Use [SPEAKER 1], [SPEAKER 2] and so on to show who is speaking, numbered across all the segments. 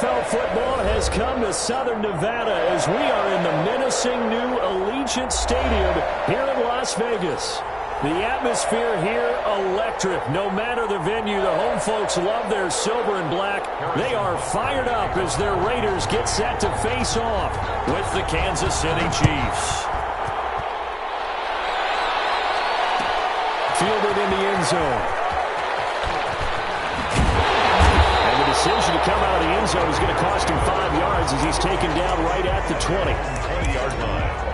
[SPEAKER 1] NFL football has come to Southern Nevada as we are in the menacing new Allegiant Stadium here in Las Vegas. The atmosphere here, electric. No matter the venue, the home folks love their silver and black. They are fired up as their Raiders get set to face off with the Kansas City Chiefs. Fielded in the end zone. And the decision to come out of the end zone is going to cost him 5 yards as he's taken down right at the 20.
[SPEAKER 2] 20-yard line.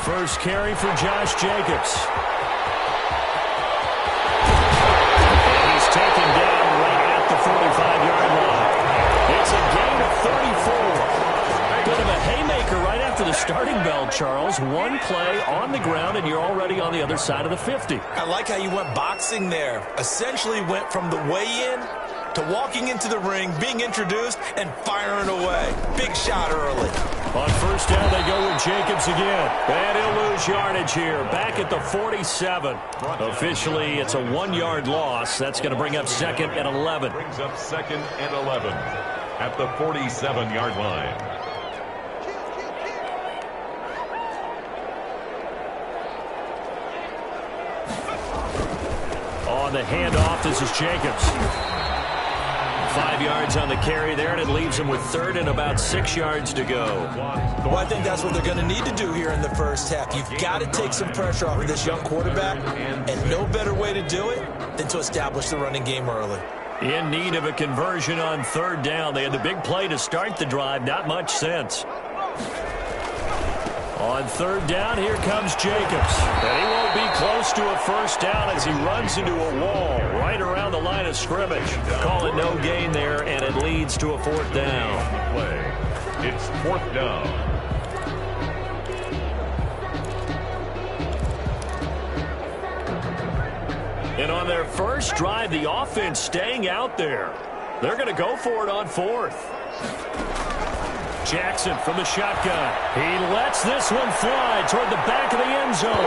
[SPEAKER 1] First carry for Josh Jacobs. And he's taken down right at the 45-yard line. It's a gain of 34. Bit of a haymaker right after the starting bell, Charles. One play on the ground, and you're already on the other side of the 50.
[SPEAKER 3] I like how you went boxing there. Essentially went from the weigh-in to walking into the ring, being introduced, and firing away. Big shot early.
[SPEAKER 1] On first down, they go with Jacobs again. And he'll lose yardage here. Back at the 47. Officially, it's a 1-yard loss. That's going to bring up 2nd and 11.
[SPEAKER 2] Brings up 2nd and 11 at the 47-yard line.
[SPEAKER 1] On the handoff, this is Jacobs. 5 yards on the carry there, and it leaves him with 3rd and about 6 yards to go.
[SPEAKER 3] Well, I think that's what they're going to need to do here in the first half. You've got to take some pressure off of this young quarterback, and no better way to do it than to establish the running game early.
[SPEAKER 1] In need of a conversion on 3rd down. They had the big play to start the drive, not much sense. On 3rd down, here comes Jacobs. And he won't be close to a first down as he runs into a wall right around the line of scrimmage. Call it no gain there, and it leads to a 4th down.
[SPEAKER 2] Play. It's 4th down.
[SPEAKER 1] And on their first drive, the offense staying out there. They're going to go for it on 4th. Jackson from the shotgun. He lets this one fly toward the back of the end zone. And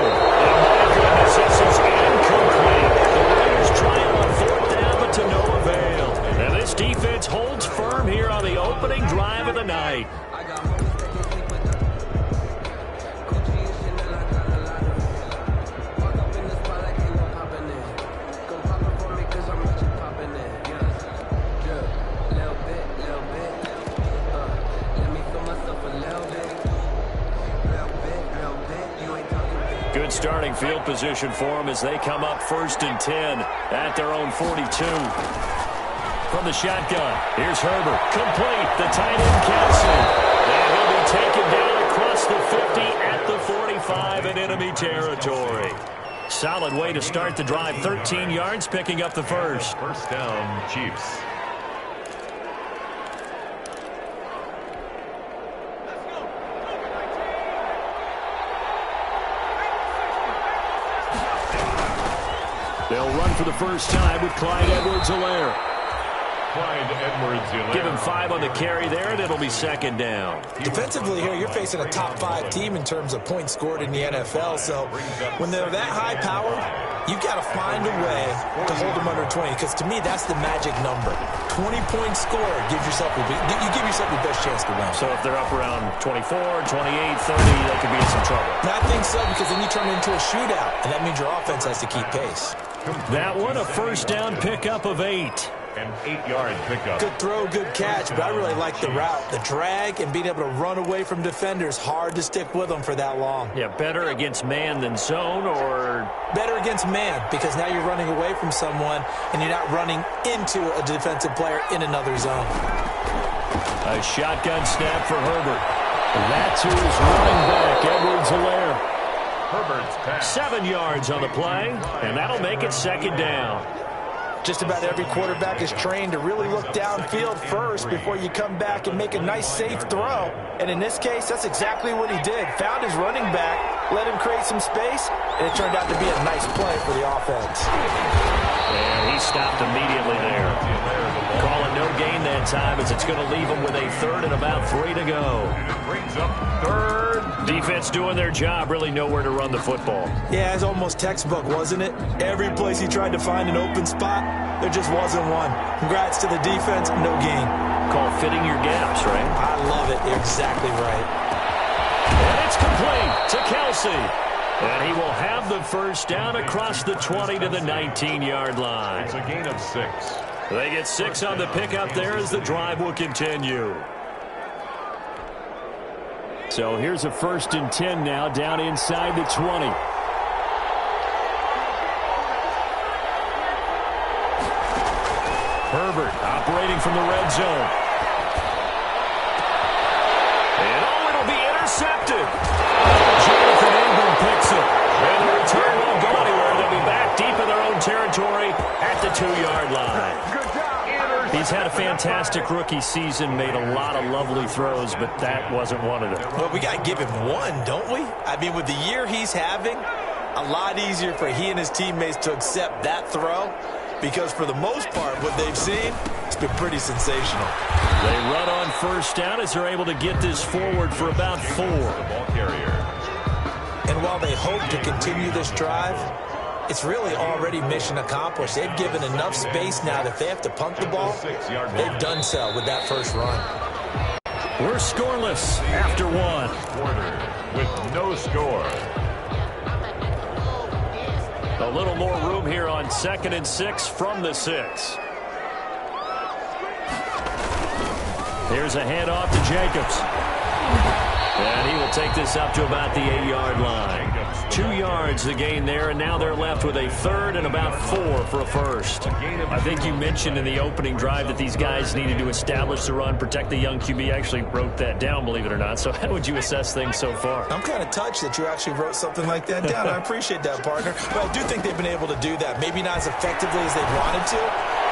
[SPEAKER 1] my goodness, this is incomplete. The Raiders trying on 4th down, but to no avail. And this defense holds firm here on the opening drive of the night. Good starting field position for them as they come up 1st and 10 at their own 42. From the shotgun, here's Herbert. Complete. The tight end Kelsey. And he'll be taken down across the 50 at the 45 in enemy territory. Solid way to start the drive. 13 yards, picking up the first.
[SPEAKER 2] First down, Chiefs.
[SPEAKER 1] They'll run for the first time with Clyde Edwards-Helaire.
[SPEAKER 2] Clyde Edwards-Helaire.
[SPEAKER 1] Give him 5 on the carry there, and it'll be 2nd down.
[SPEAKER 3] Defensively here, you're facing a top 5 team in terms of points scored in the NFL. So when they're that high powered, you've got to find a way to hold them under 20. Because to me, that's the magic number. 20 points scored gives yourself you give yourself your best chance to win.
[SPEAKER 1] So if they're up around 24, 28, 30, they could be in some trouble.
[SPEAKER 3] And I think so, because then you turn it into a shootout, and that means your offense has to keep pace.
[SPEAKER 1] That one, a first down pickup of 8.
[SPEAKER 2] An 8-yard pickup.
[SPEAKER 3] Good throw, good catch, but I really like the route. The drag and being able to run away from defenders, hard to stick with them for that long.
[SPEAKER 1] Yeah, better against man than zone, or?
[SPEAKER 3] Better against man, because now you're running away from someone and you're not running into a defensive player in another zone.
[SPEAKER 1] A shotgun snap for Herbert. That's who's running back, Edwards-Helaire.
[SPEAKER 2] Herbert's pass.
[SPEAKER 1] 7 yards on the play, and that'll make it second down.
[SPEAKER 3] Just about every quarterback is trained to really look downfield first before you come back and make a nice, safe throw. And in this case, that's exactly what he did. Found his running back, let him create some space, and it turned out to be a nice play for the offense.
[SPEAKER 1] And he stopped immediately there. Call it no gain that time as it's going to leave him with a third and about 3 to go.
[SPEAKER 2] And it brings up third.
[SPEAKER 1] Defense doing their job, really nowhere to run the football.
[SPEAKER 3] Yeah, it's almost textbook, wasn't it? Every place he tried to find an open spot, there just wasn't one. Congrats to the defense, no gain.
[SPEAKER 1] Call fitting your gaps, right?
[SPEAKER 3] I love it. You're exactly right.
[SPEAKER 1] And it's complete to Kelsey. And he will have the first down across the 20 to the 19-yard line.
[SPEAKER 2] It's a gain of 6.
[SPEAKER 1] They get 6 on the pickup there as the drive will continue. So here's a 1st and 10 now down inside the 20. Herbert operating from the red zone. And it'll be intercepted. Jonathan Ingram picks it. And the return won't go anywhere. They'll be back deep in their own territory at the 2-yard line. He's had a fantastic rookie season, made a lot of lovely throws, but that wasn't one of them.
[SPEAKER 3] Well, we got to give him one, don't we? I mean, with the year he's having, a lot easier for he and his teammates to accept that throw because for the most part, what they've seen, it's been pretty sensational.
[SPEAKER 1] They run on first down as they're able to get this forward for about 4.
[SPEAKER 2] The ball carrier.
[SPEAKER 3] And while they hope to continue this drive, it's really already mission accomplished. They've given enough space now that if they have to punt the ball, they've done so with that first run.
[SPEAKER 1] We're scoreless after 1.
[SPEAKER 2] Quarter with no score.
[SPEAKER 1] A little more room here on 2nd and 6 from the 6. Here's a handoff to Jacobs. And he will take this up to about the 8-yard line. 2 yards the gain there, and now they're left with a 3rd and about 4 for a first. I think you mentioned in the opening drive that these guys needed to establish the run, protect the young QB. Actually wrote that down, believe it or not. So how would you assess things so far?
[SPEAKER 3] I'm kind of touched that you actually wrote something like that down. I appreciate that, partner. But I do think they've been able to do that. Maybe not as effectively as they wanted to,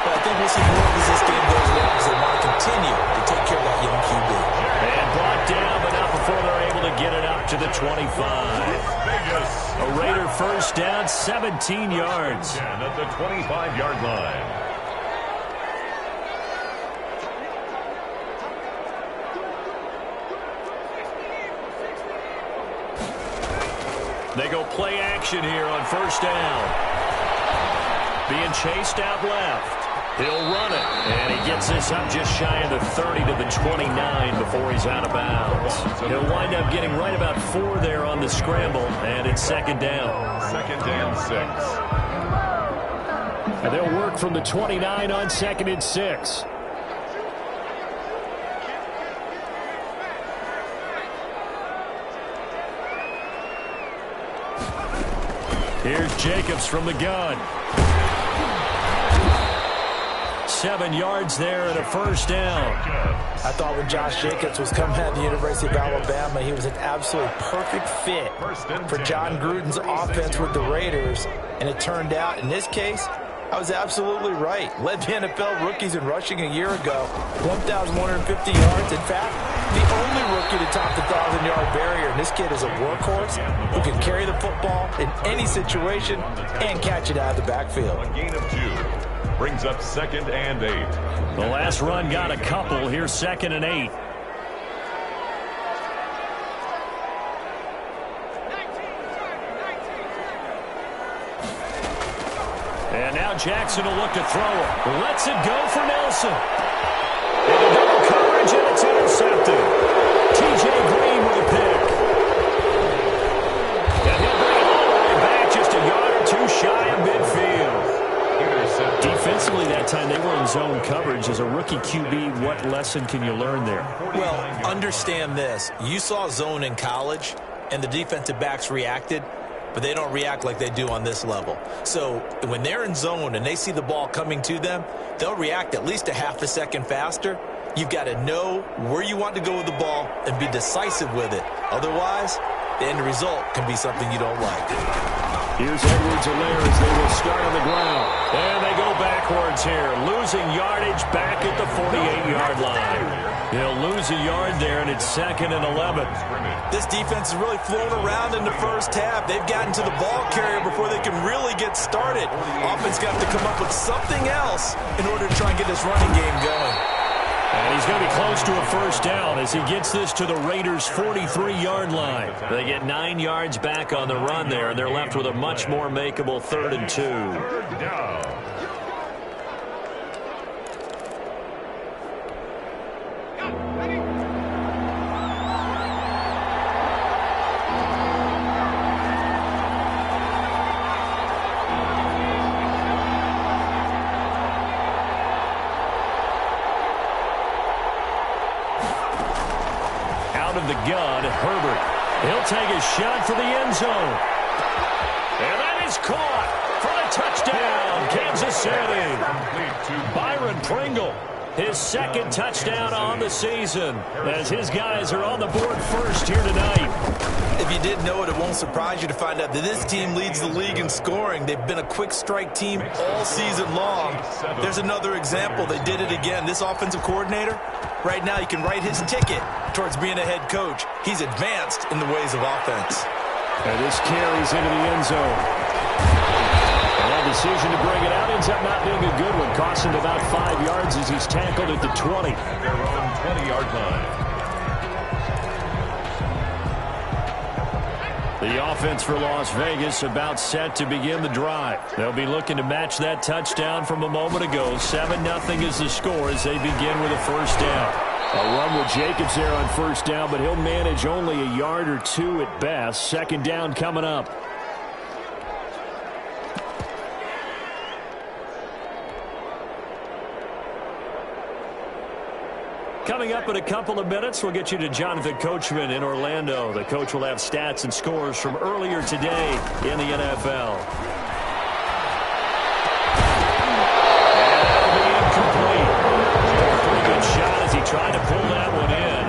[SPEAKER 3] but I think we'll see more as this game goes along because they want to continue to take care of that young QB.
[SPEAKER 1] And brought down, but not before they're able to get it up to the 25. A Raider first down, 17 yards.
[SPEAKER 2] At the 25-yard line.
[SPEAKER 1] They go play action here on first down. Being chased out left. He'll run it, and he gets this up just shy of the 30 to the 29 before he's out of bounds. He'll wind up getting right about 4 there on the scramble, and it's 2nd down.
[SPEAKER 2] 2nd and 6.
[SPEAKER 1] And they'll work from the 29 on 2nd and 6. Here's Jacobs from the gun. 7 yards there and a first down.
[SPEAKER 3] I thought when Josh Jacobs was coming out of the University of Alabama, he was an absolutely perfect fit for John Gruden's offense with the Raiders. And it turned out, in this case, I was absolutely right. Led the NFL rookies in rushing a year ago, 1,150 yards. In fact, the only rookie to top the 1,000-yard barrier. And this kid is a workhorse who can carry the football in any situation and catch it out of the backfield.
[SPEAKER 2] A gain of 2. Brings up 2nd and 8.
[SPEAKER 1] The last run got a couple. Here's 2nd and 8. And now Jackson will look to throw it. Lets it go for Nelson. And a double coverage, and it's intercepted. T.J. Green with a pick. And he'll bring it all the way back just a yard or 2 shy of midfield. Defensively that time, they were in zone coverage. As a rookie QB, what lesson can you learn there?
[SPEAKER 3] Well, understand this. You saw zone in college, and the defensive backs reacted, but they don't react like they do on this level. So when they're in zone and they see the ball coming to them, they'll react at least a half a second faster. You've got to know where you want to go with the ball and be decisive with it. Otherwise, the end result can be something you don't like.
[SPEAKER 1] Here's Edwards-Helaire as they will start on the ground. And they go backwards here, losing yardage back at the 48-yard line. They'll lose a yard there, and it's 2nd and 11.
[SPEAKER 3] This defense has really flown around in the first half. They've gotten to the ball carrier before they can really get started. Offense got to come up with something else in order to try and get this running game going.
[SPEAKER 1] And he's going to be close to a first down as he gets this to the Raiders' 43-yard line. They get 9 yards back on the run there, and they're left with a much more makeable 3rd and 2.
[SPEAKER 2] Third down.
[SPEAKER 1] The gun, Herbert. He'll take a shot for the end zone. And that is caught for a touchdown, Kansas City. Byron Pringle, his 2nd touchdown on the season, as his guys are on the board first here tonight.
[SPEAKER 3] If you didn't know it, it won't surprise you to find out that this team leads the league in scoring. They've been a quick strike team all season long. There's another example. They did it again. This offensive coordinator, right now, you can write his ticket towards being a head coach. He's advanced in the ways of offense.
[SPEAKER 1] And this carries into the end zone. And that decision to bring it out ends up not being a good one. Costs him about 5 yards as he's tackled at the 20.
[SPEAKER 2] Their own 20-yard line.
[SPEAKER 1] The offense for Las Vegas about set to begin the drive. They'll be looking to match that touchdown from a moment ago. 7-0 is the score as they begin with a first down. A run with Jacobs there on first down, but he'll manage only a yard or 2 at best. 2nd down coming up. Coming up in a couple of minutes, we'll get you to Jonathan Coachman in Orlando. The coach will have stats and scores from earlier today in the NFL. And that'll be incomplete. A pretty good shot as he tried to pull that one in.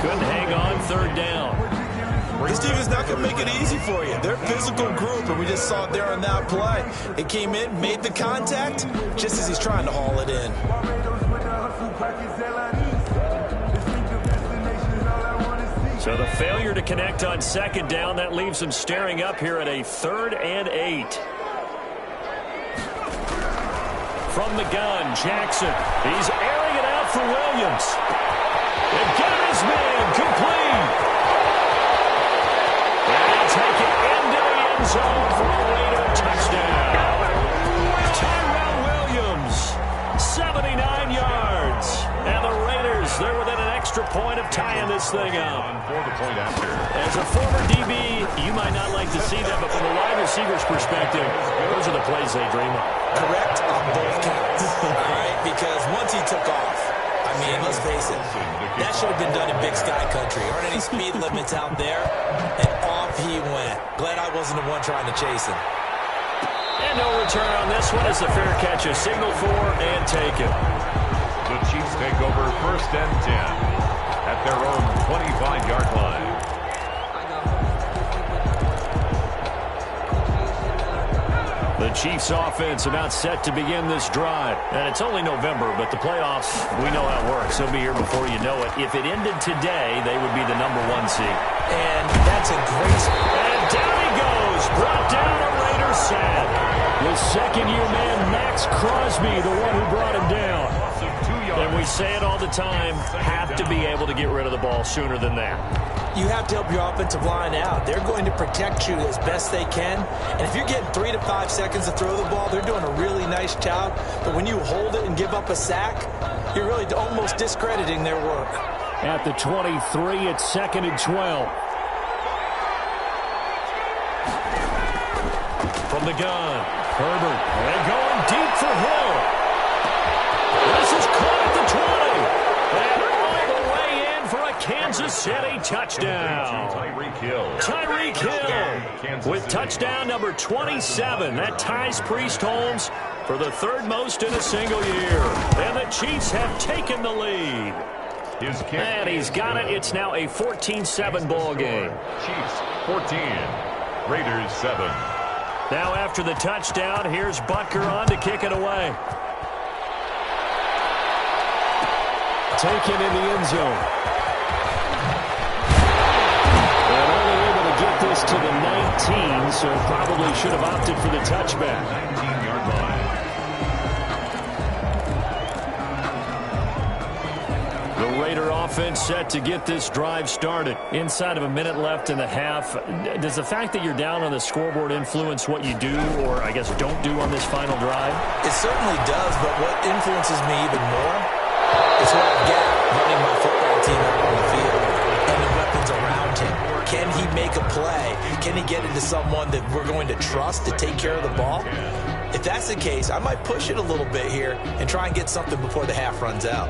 [SPEAKER 1] Couldn't hang on, 3rd down.
[SPEAKER 3] This team is not going to make it easy for you. They're a physical group, and we just saw it there on that play. It came in, made the contact, just as he's trying to haul it in.
[SPEAKER 1] So the failure to connect on 2nd down, that leaves them staring up here at a 3rd and 8. From the gun, Jackson. He's airing it out for Williams. And get his man complete. And he'll take it into the end zone for a Raider touchdown. Tyrell Williams, 79 yards. And the Raiders, they're within an extra point of tying this thing up.
[SPEAKER 2] For the point after.
[SPEAKER 1] As a former DB, you might not like to see that, but from a wide receiver's perspective, those are the plays they dream of.
[SPEAKER 3] Correct on both counts. All right, because once he took off, I mean, let's face it, that should have been done in Big Sky Country. Aren't any speed limits out there? And off he went. Glad I wasn't the one trying to chase him.
[SPEAKER 1] And no return on this one as the fair catch is signaled for and taken.
[SPEAKER 2] The Chiefs take over 1st and 10 at their own 25-yard line.
[SPEAKER 1] The Chiefs offense about set to begin this drive. And it's only November, but the playoffs, we know how it works. They'll be here before you know it. If it ended today, they would be the #1 seed.
[SPEAKER 3] And that's a great spot.
[SPEAKER 1] And down he goes. Brought down a Raiders sack. The 2nd-year man, Max Crosby, the one who brought him down. And we say it all the time, have to be able to get rid of the ball sooner than that.
[SPEAKER 3] You have to help your offensive line out. They're going to protect you as best they can. And if you're getting 3 to 5 seconds to throw the ball, they're doing a really nice job. But when you hold it and give up a sack, you're really almost discrediting their work.
[SPEAKER 1] At the 23, it's 2nd and 12. From the gun, Herbert. And going deep for Hill. This is caught at the 20. And all the way in for a Kansas City touchdown. Tyreek Hill with touchdown number 27. That ties Priest Holmes for the 3rd most in a single year. And the Chiefs have taken the lead.
[SPEAKER 2] His kick.
[SPEAKER 1] And he's got it. It's now a 14-7 ball game.
[SPEAKER 2] Chiefs 14, Raiders 7.
[SPEAKER 1] Now after the touchdown, here's Butker on to kick it away. Taken in the end zone. And only able to get this to the 19, so probably should have opted for the touchback.
[SPEAKER 2] 19-yard line.
[SPEAKER 1] The Raider offense set to get this drive started. Inside of a minute left in the half. Does the fact that you're down on the scoreboard influence what you do, or I guess don't do on this final drive?
[SPEAKER 3] It certainly does, but what influences me even more is what I get running my football team out on the field and the weapons around him. Can he make a play? Can he get into someone that we're going to trust to take care of the ball? If that's the case, I might push it a little bit here and try and get something before the half runs out.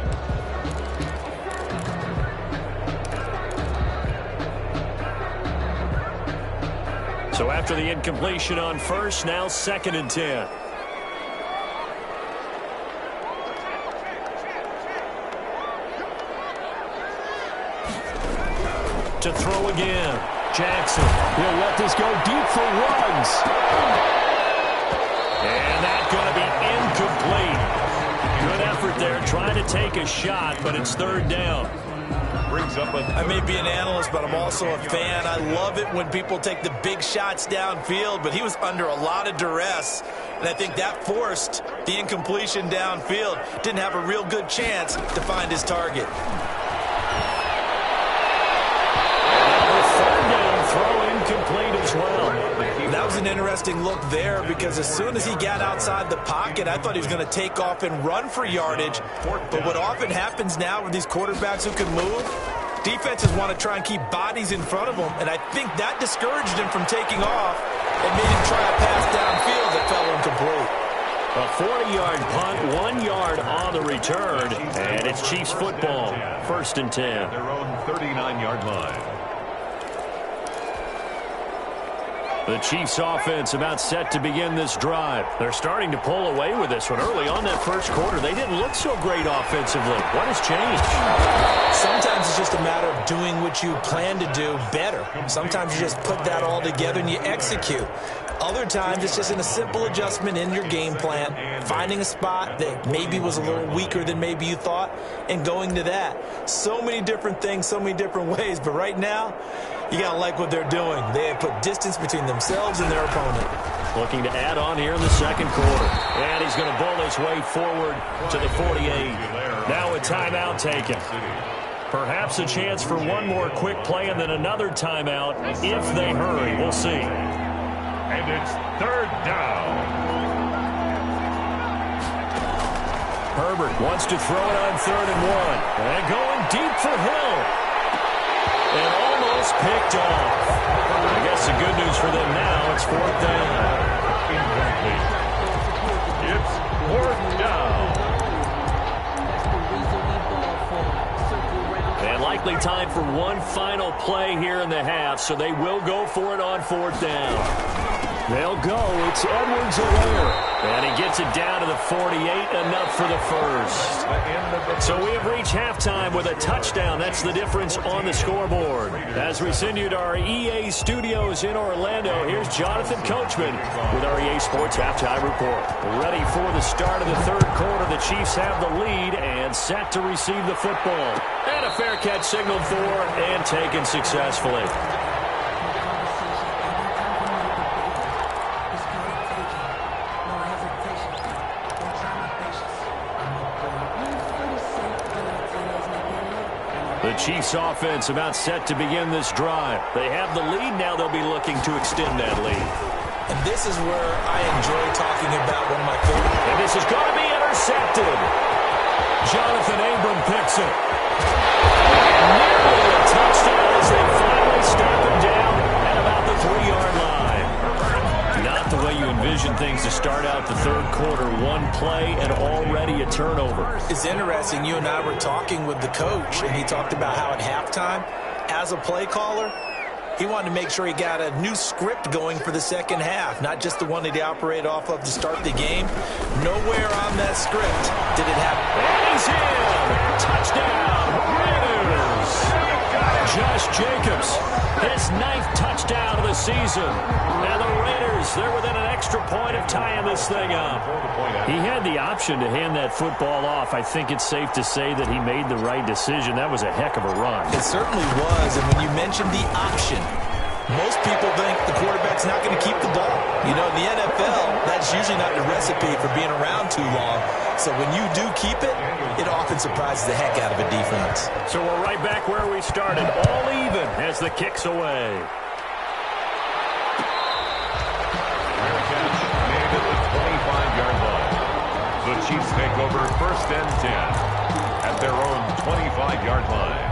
[SPEAKER 1] So after the incompletion on first, now 2nd and 10. To throw again. Jackson. He'll let this go deep for Ruggs. And that's going to be incomplete. Good effort there trying to take a shot, but it's 3rd down.
[SPEAKER 2] Brings up a
[SPEAKER 3] I may be an analyst, but I'm also a fan. I love it when people take the big shots downfield, but he was under a lot of duress, and I think that forced the incompletion downfield. Didn't have a real good chance to find his target.
[SPEAKER 1] Throw incomplete as well.
[SPEAKER 3] That was an interesting look there because as soon as he got outside the pocket, I thought he was going to take off and run for yardage. But what often happens now with these quarterbacks who can move, defenses want to try and keep bodies in front of them, and I think that discouraged him from taking off and made him try a pass downfield that fell incomplete.
[SPEAKER 1] A 40-yard punt, 1 yard on the return, and it's Chiefs football, 1st and 10.
[SPEAKER 2] their own 39-yard line.
[SPEAKER 1] The Chiefs offense about set to begin this drive. They're starting to pull away with this one. Early on that first quarter, they didn't look so great offensively. What has changed?
[SPEAKER 3] Sometimes it's just a matter of doing what you plan to do better. Sometimes you just put that all together and you execute. Other times it's just in a simple adjustment in your game plan, finding a spot that maybe was a little weaker than maybe you thought, and going to that. So many different things, so many different ways, but right now, you got to like what they're doing. They have put distance between themselves and their opponent.
[SPEAKER 1] Looking to add on here in the 2nd quarter. And he's going to bull his way forward to the 48. Now a timeout taken. Perhaps a chance for one more quick play and then another timeout if they hurry. We'll see.
[SPEAKER 2] And it's 3rd down.
[SPEAKER 1] Herbert wants to throw it on 3rd and 1. And going deep for Hill. And almost picked off. I guess the good news for them now, it's 4th down.
[SPEAKER 2] Incomplete. It's 4th down.
[SPEAKER 1] And likely time for one final play here in the half, so they will go for it on 4th down. They'll go. It's Edwards-Helaire. And he gets it down to the 48, enough for the first. So we have reached halftime with a touchdown. That's the difference on the scoreboard. As we send you to our EA studios in Orlando, here's Jonathan Coachman with our EA Sports Halftime Report. Ready for the start of the 3rd quarter. The Chiefs have the lead and set to receive the football. And a fair catch signaled for and taken successfully. The Chiefs offense about set to begin this drive. They have the lead. Now they'll be looking to extend that lead.
[SPEAKER 3] And this is where I enjoy talking about one of my favorite.
[SPEAKER 1] And this is going to be intercepted. Jonathan Abram picks it. Nearly a touchdown as they finally stop him down at about the 3-yard line. Not the way you envision things to start out the 3rd quarter. One play and already a turnover.
[SPEAKER 3] It's interesting. You and I were talking with the coach, and he talked about how at halftime, as a play caller, he wanted to make sure he got a new script going for the 2nd half, not just the one that he operated off of to start the game. Nowhere on that script did it happen.
[SPEAKER 1] And he's in. Touchdown, Raiders. Josh Jacobs, his 9th touchdown of the season. And the Raiders, they're within an extra point of tying this thing up. He had the option to hand that football off. I think it's safe to say that he made the right decision. That was a heck of a run.
[SPEAKER 3] It certainly was, and when you mentioned the option, most people think the quarterback's not going to keep the ball. You know, in the NFL, that's usually not the recipe for being around too long. So when you do keep it, it often surprises the heck out of a defense.
[SPEAKER 1] So we're right back where we started, all even as the kick's away.
[SPEAKER 2] Made at the 25-yard line. The Chiefs take over 1st and 10 at their own 25-yard line.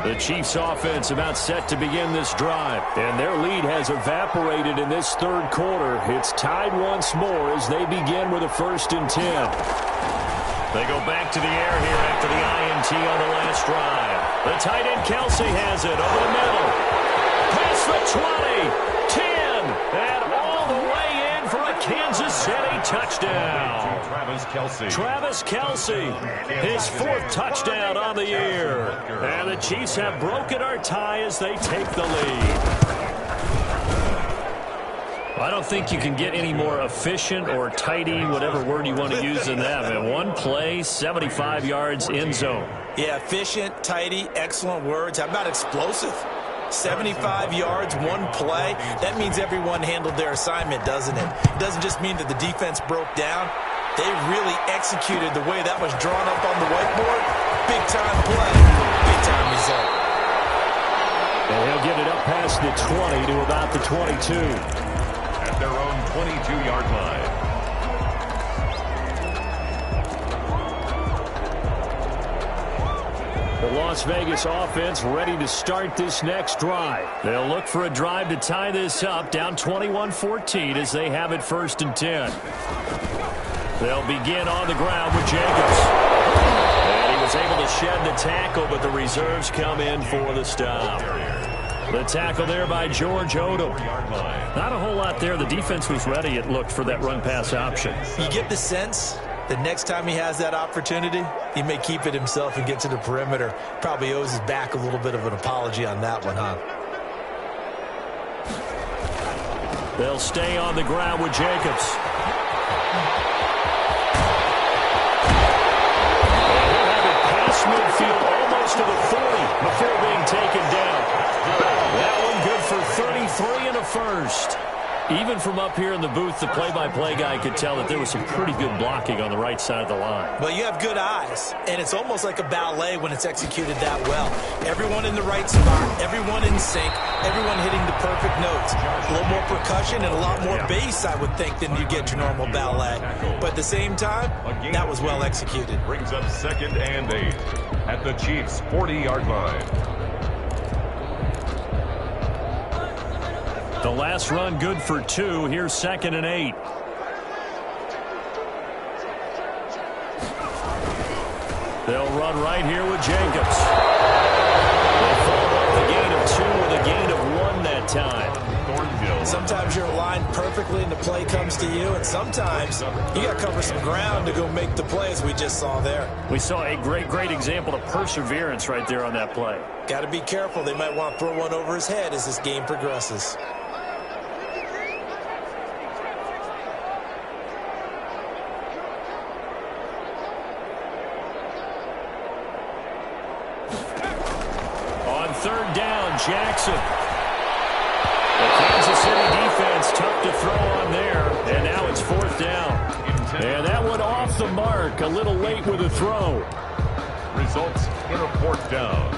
[SPEAKER 1] The Chiefs offense about set to begin this drive, and their lead has evaporated in this 3rd quarter. It's tied once more as they begin with a 1st and 10. They go back to the air here after the INT on the last drive. The tight end Kelsey has it over the middle. Past the 20, 10, and all the way in for a Kansas City touchdown. Travis Kelce, his 4th touchdown on the year. And the Chiefs have broken our tie as they take the lead. I don't think you can get any more efficient or tidy, whatever word you want to use in that. Man, one play, 75 yards, end zone.
[SPEAKER 3] Yeah, efficient, tidy, excellent words. How about explosive? 75 yards, one play. That means everyone handled their assignment, doesn't it? It doesn't just mean that the defense broke down. They really executed the way that was drawn up on the whiteboard. Big-time play, big-time result.
[SPEAKER 1] And he'll get it up past the 20 to about the 22.
[SPEAKER 2] At their own 22-yard line.
[SPEAKER 1] The Las Vegas offense ready to start this next drive. They'll look for a drive to tie this up, down 21-14 as they have it 1st and 10. They'll begin on the ground with Jacobs. And he was able to shed the tackle, but the reserves come in for the stop. The tackle there by George Odom. Not a whole lot there. The defense was ready, it looked, for that run-pass option.
[SPEAKER 3] You get the sense that next time he has that opportunity, he may keep it himself and get to the perimeter. Probably owes his back a little bit of an apology on that one, huh?
[SPEAKER 1] They'll stay on the ground with Jacobs. Midfield almost to the 40 before being taken down. That one good for 33 and a 1st. Even from up here in the booth, the play-by-play guy could tell that there was some pretty good blocking on the right side of the line.
[SPEAKER 3] Well, you have good eyes, and it's almost like a ballet when it's executed that well. Everyone in the right spot, everyone in sync, everyone hitting the perfect notes. A little more percussion and a lot more bass, I would think, than you get your normal ballet. But at the same time, that was well executed.
[SPEAKER 2] Brings up 2nd and 8 at the Chiefs' 40-yard line.
[SPEAKER 1] The last run good for 2. Here's 2nd and 8. They'll run right here with Jacobs. They fall off the gain of 2 with a gain of 1 that time.
[SPEAKER 3] Sometimes you're aligned perfectly and the play comes to you, and sometimes you got to cover some ground to go make the play, as we just saw there.
[SPEAKER 1] We saw a great example of perseverance right there on that play.
[SPEAKER 3] Got to be careful. They might want to throw one over his head as this game progresses. On 3rd down, Jackson. The Kansas City defense tough to throw on there, and now it's 4th down. And that one off the mark, a little late with a throw.
[SPEAKER 2] Results in a 4th down.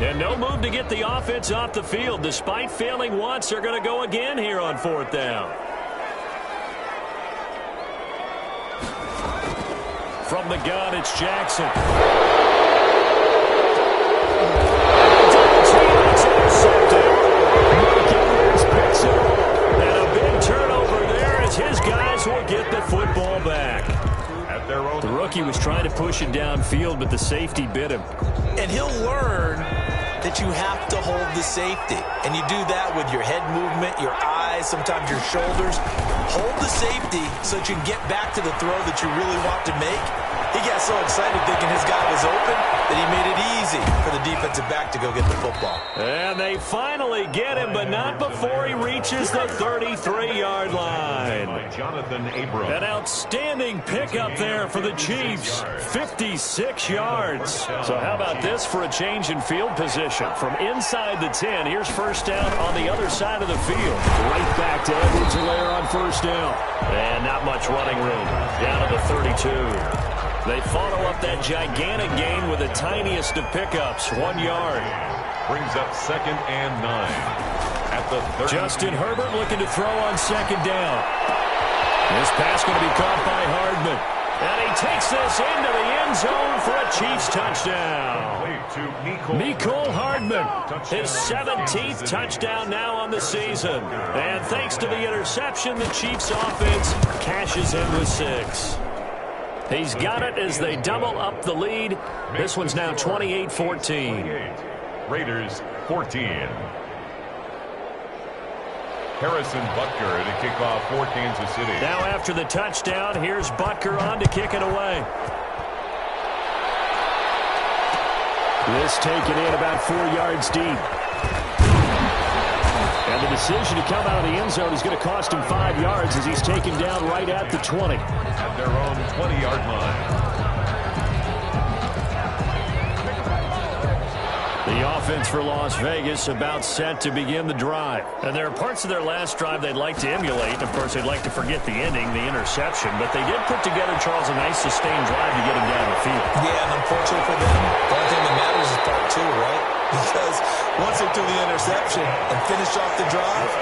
[SPEAKER 1] And no move to get the offense off the field. Despite failing once, they're going to go again here on 4th down. From the gun, it's Jackson. And a big turnover there as his guys will get the football back.
[SPEAKER 2] At their own
[SPEAKER 1] The rookie was trying to push it downfield, but the safety bit him.
[SPEAKER 3] And he'll learn that you have to hold the safety. And you do that with your head movement, your eyes, sometimes your shoulders. Hold the safety so that you can get back to the throw that you really want to make. He got so excited thinking his guy was open that he made it easy for the defensive back to go get the football.
[SPEAKER 1] And they finally get him, but not before he reaches the 33-yard line. An outstanding pickup there for the Chiefs. 56 yards. So how about this for a change in field position? From inside the 10, here's first down on the other side of the field. Right back to Edwards-Helaire on first down. And not much running room. Down to the 32. They follow up that gigantic gain with the tiniest of pickups, 1 yard.
[SPEAKER 2] Brings up 2nd and 9 at the 30.
[SPEAKER 1] Justin Herbert looking to throw on 2nd down. This pass going to be caught by Hardman. And he takes this into the end zone for a Chiefs touchdown. Mecole Hardman, his 17th touchdown now on the season. And thanks to the interception, the Chiefs offense cashes in with 6. He's got it as they double up the lead. This one's now 28-14.
[SPEAKER 2] Raiders 14. Harrison Butker to kick off for Kansas City.
[SPEAKER 1] Now after the touchdown, here's Butker on to kick it away. This taken in about 4 yards deep. And the decision to come out of the end zone is going to cost him 5 yards as he's taken down right at the 20.
[SPEAKER 2] At their own 20-yard line.
[SPEAKER 1] The offense for Las Vegas about set to begin the drive. And there are parts of their last drive they'd like to emulate. Of course, they'd like to forget the ending, the interception. But they did put together, Charles, a nice sustained drive to get him down the field.
[SPEAKER 3] Yeah, and unfortunately for them, the only thing that matters is part 2, right? Because once they threw the interception and finished off the drive,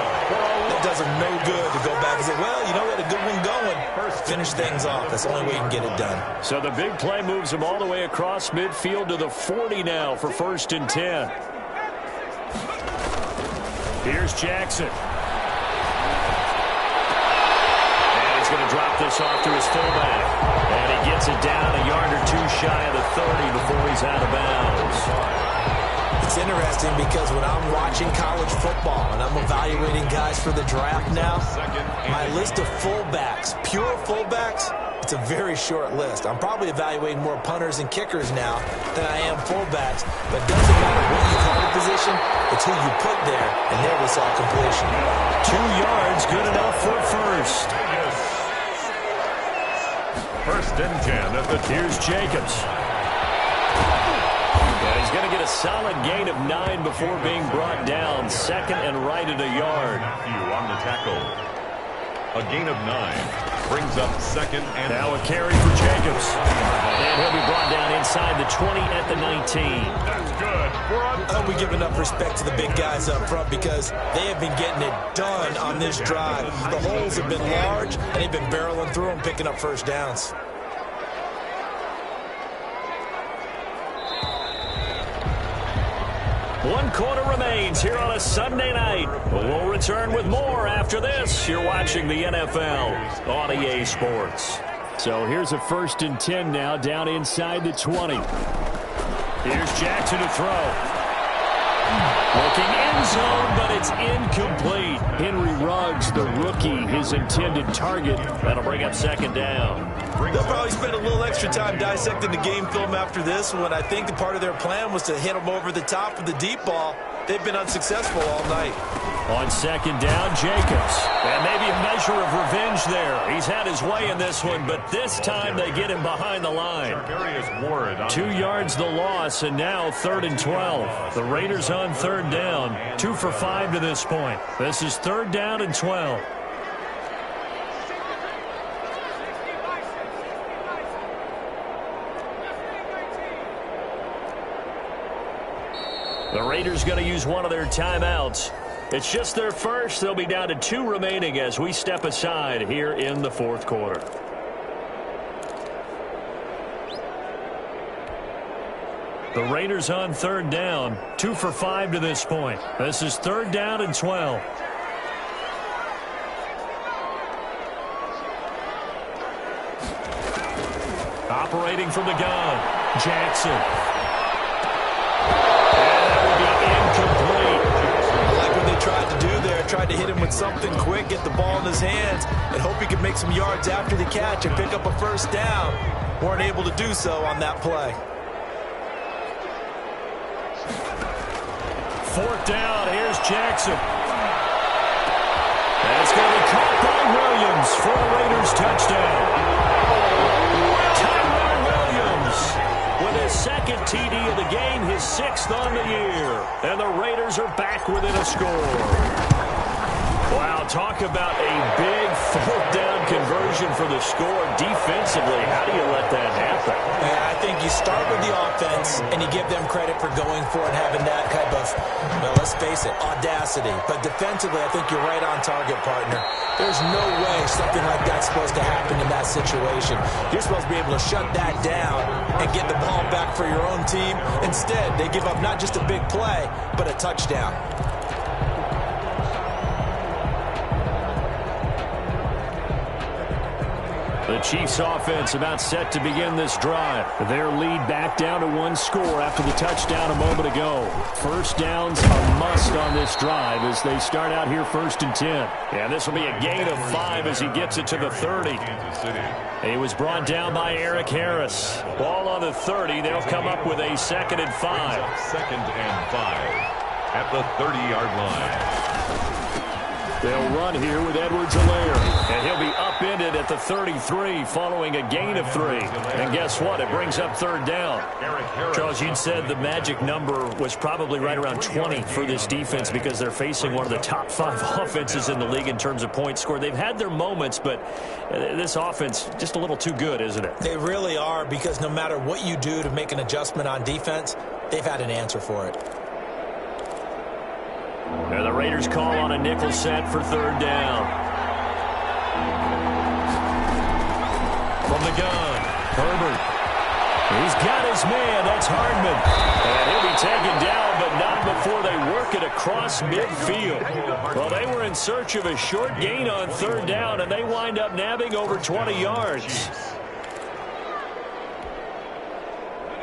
[SPEAKER 3] it does them no good to go back and say, well, you know, we had a good one going. Finish things off. That's the only way you can get it done.
[SPEAKER 1] So the big play moves them all the way across midfield to the 40 now for 1st and 10. Here's Jackson. And he's going to drop this off to his fullback. And he gets it down a yard or 2 shy of the 30 before he's out of bounds.
[SPEAKER 3] It's interesting because when I'm watching college football and I'm evaluating guys for the draft now, my list of fullbacks, pure fullbacks, it's a very short list. I'm probably evaluating more punters and kickers now than I am fullbacks, but it doesn't matter what you call the position, it's who you put there, and there we saw completion.
[SPEAKER 1] 2 yards, good enough for first.
[SPEAKER 2] 1st and 10 at the
[SPEAKER 1] Here's Jacobs. He's going to get a solid gain of 9 before being brought down. 2nd and right at a yard.
[SPEAKER 2] Matthew on the tackle. A gain of 9 brings up 2nd and
[SPEAKER 1] now a carry for Jacobs. And he'll be brought down inside the 20 at the 19.
[SPEAKER 2] That's good.
[SPEAKER 3] I hope we give enough respect to the big guys up front because they have been getting it done on this drive. The holes have been large, and they've been barreling through them, picking up first downs.
[SPEAKER 1] One quarter remains here on a Sunday night. We'll return with more after this. You're watching the NFL on EA Sports. So here's a 1st and 10 now down inside the 20. Here's Jackson to throw. Looking end zone, but it's incomplete. Henry Ruggs, the rookie, his intended target. That'll bring up 2nd down.
[SPEAKER 3] They'll probably spend a little extra time dissecting the game film after this one. I think the part of their plan was to hit them over the top with the deep ball. They've been unsuccessful all night.
[SPEAKER 1] On 2nd down, Jacobs. And maybe a measure of revenge there. He's had his way in this one, but this time they get him behind the line. 2 yards the loss, and now 3rd and 12. The Raiders on 3rd down. 2 for 5 to this point. This is 3rd down and 12. The Raiders going to use one of their timeouts. It's just their first. They'll be down to 2 remaining as we step aside here in the 4th quarter. The Raiders on 3rd down. 2 for 5 to this point. This is 3rd down and 12. Operating from the gun, Jackson. And that would be incomplete.
[SPEAKER 3] I like what they tried to do there. Tried to hit him with something quick, get the ball in his hands, and hope he could make some yards after the catch and pick up a first down. Weren't able to do so on that play.
[SPEAKER 1] Fourth down, here's Jackson. And it's going to be caught by Williams for a Raiders touchdown. Tyrell Williams with his second TD of the game, his sixth on the year. And the Raiders are back within a score. Wow, talk about a big fourth down conversion for the score defensively. How do you let that happen?
[SPEAKER 3] Yeah, I think you start with the offense and you give them credit for going for it, having that type of, well, let's face it, audacity. But defensively, I think you're right on target, partner. There's no way something like that's supposed to happen in that situation. You're supposed to be able to shut that down and get the ball back for your own team. Instead, they give up not just a big play, but a touchdown.
[SPEAKER 1] The Chiefs offense about set to begin this drive. Their lead back down to one score after the touchdown a moment ago. First downs a must on this drive as they start out here 1st and 10. And this will be a gain of 5 as he gets it to the 30. He was brought down by Eric Harris. Ball on the 30. They'll come up with a 2nd and 5.
[SPEAKER 2] 2nd and 5 at the 30-yard line.
[SPEAKER 1] They'll run here with Edwards-Helaire, and he'll be upended at the 33 following a gain of 3. And guess what? It brings up 3rd down. Charles, you said the magic number was probably right around 20 for this defense because they're facing one of the top 5 offenses in the league in terms of points scored. They've had their moments, but this offense just a little too good, isn't it?
[SPEAKER 3] They really are, because no matter what you do to make an adjustment on defense, they've had an answer for it.
[SPEAKER 1] And the Raiders call on a nickel set for 3rd down. From the gun, Herbert. He's got his man. That's Hardman. And he'll be taken down, but not before they work it across midfield. Well, they were in search of a short gain on 3rd down, and they wind up nabbing over 20 yards.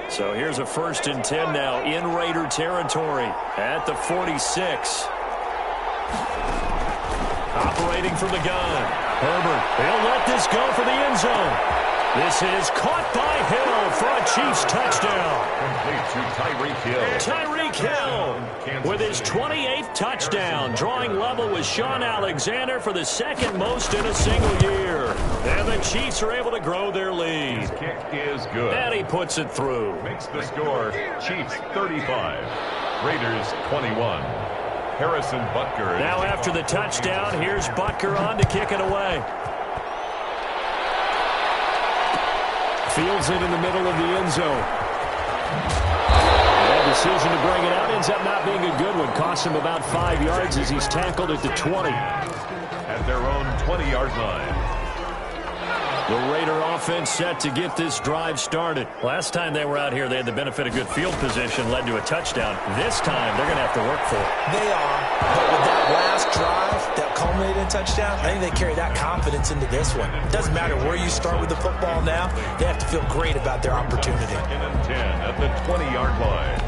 [SPEAKER 1] So here's a 1st and 10 now in Raider territory at the 46. Operating from the gun. Herbert, they'll let this go for the end zone. This is caught by Hill for a Chiefs touchdown.
[SPEAKER 2] Complete to Tyreek Hill.
[SPEAKER 1] Tyreek Hill with his 28th touchdown, drawing level with Sean Alexander for the 2nd most in a single year. And the Chiefs are able to grow their lead.
[SPEAKER 2] His kick is good.
[SPEAKER 1] And he puts it through.
[SPEAKER 2] Makes the score Chiefs 35, Raiders 21. Harrison Butker.
[SPEAKER 1] Now after the touchdown, here's Butker on to kick it away. Fields it in the middle of the end zone. That decision to bring it out ends up not being a good one. Costs him about 5 yards as he's tackled at the 20.
[SPEAKER 2] At their own 20-yard line.
[SPEAKER 1] The Raider offense set to get this drive started. Last time they were out here, they had the benefit of good field position, led to a touchdown. This time, they're going to have to work for it.
[SPEAKER 3] They are, but with that last drive that culminated in a touchdown, I think they carry that confidence into this one. It doesn't matter where you start with the football now, they have to feel great about their opportunity.
[SPEAKER 2] 2nd and 10 at the 20-yard line.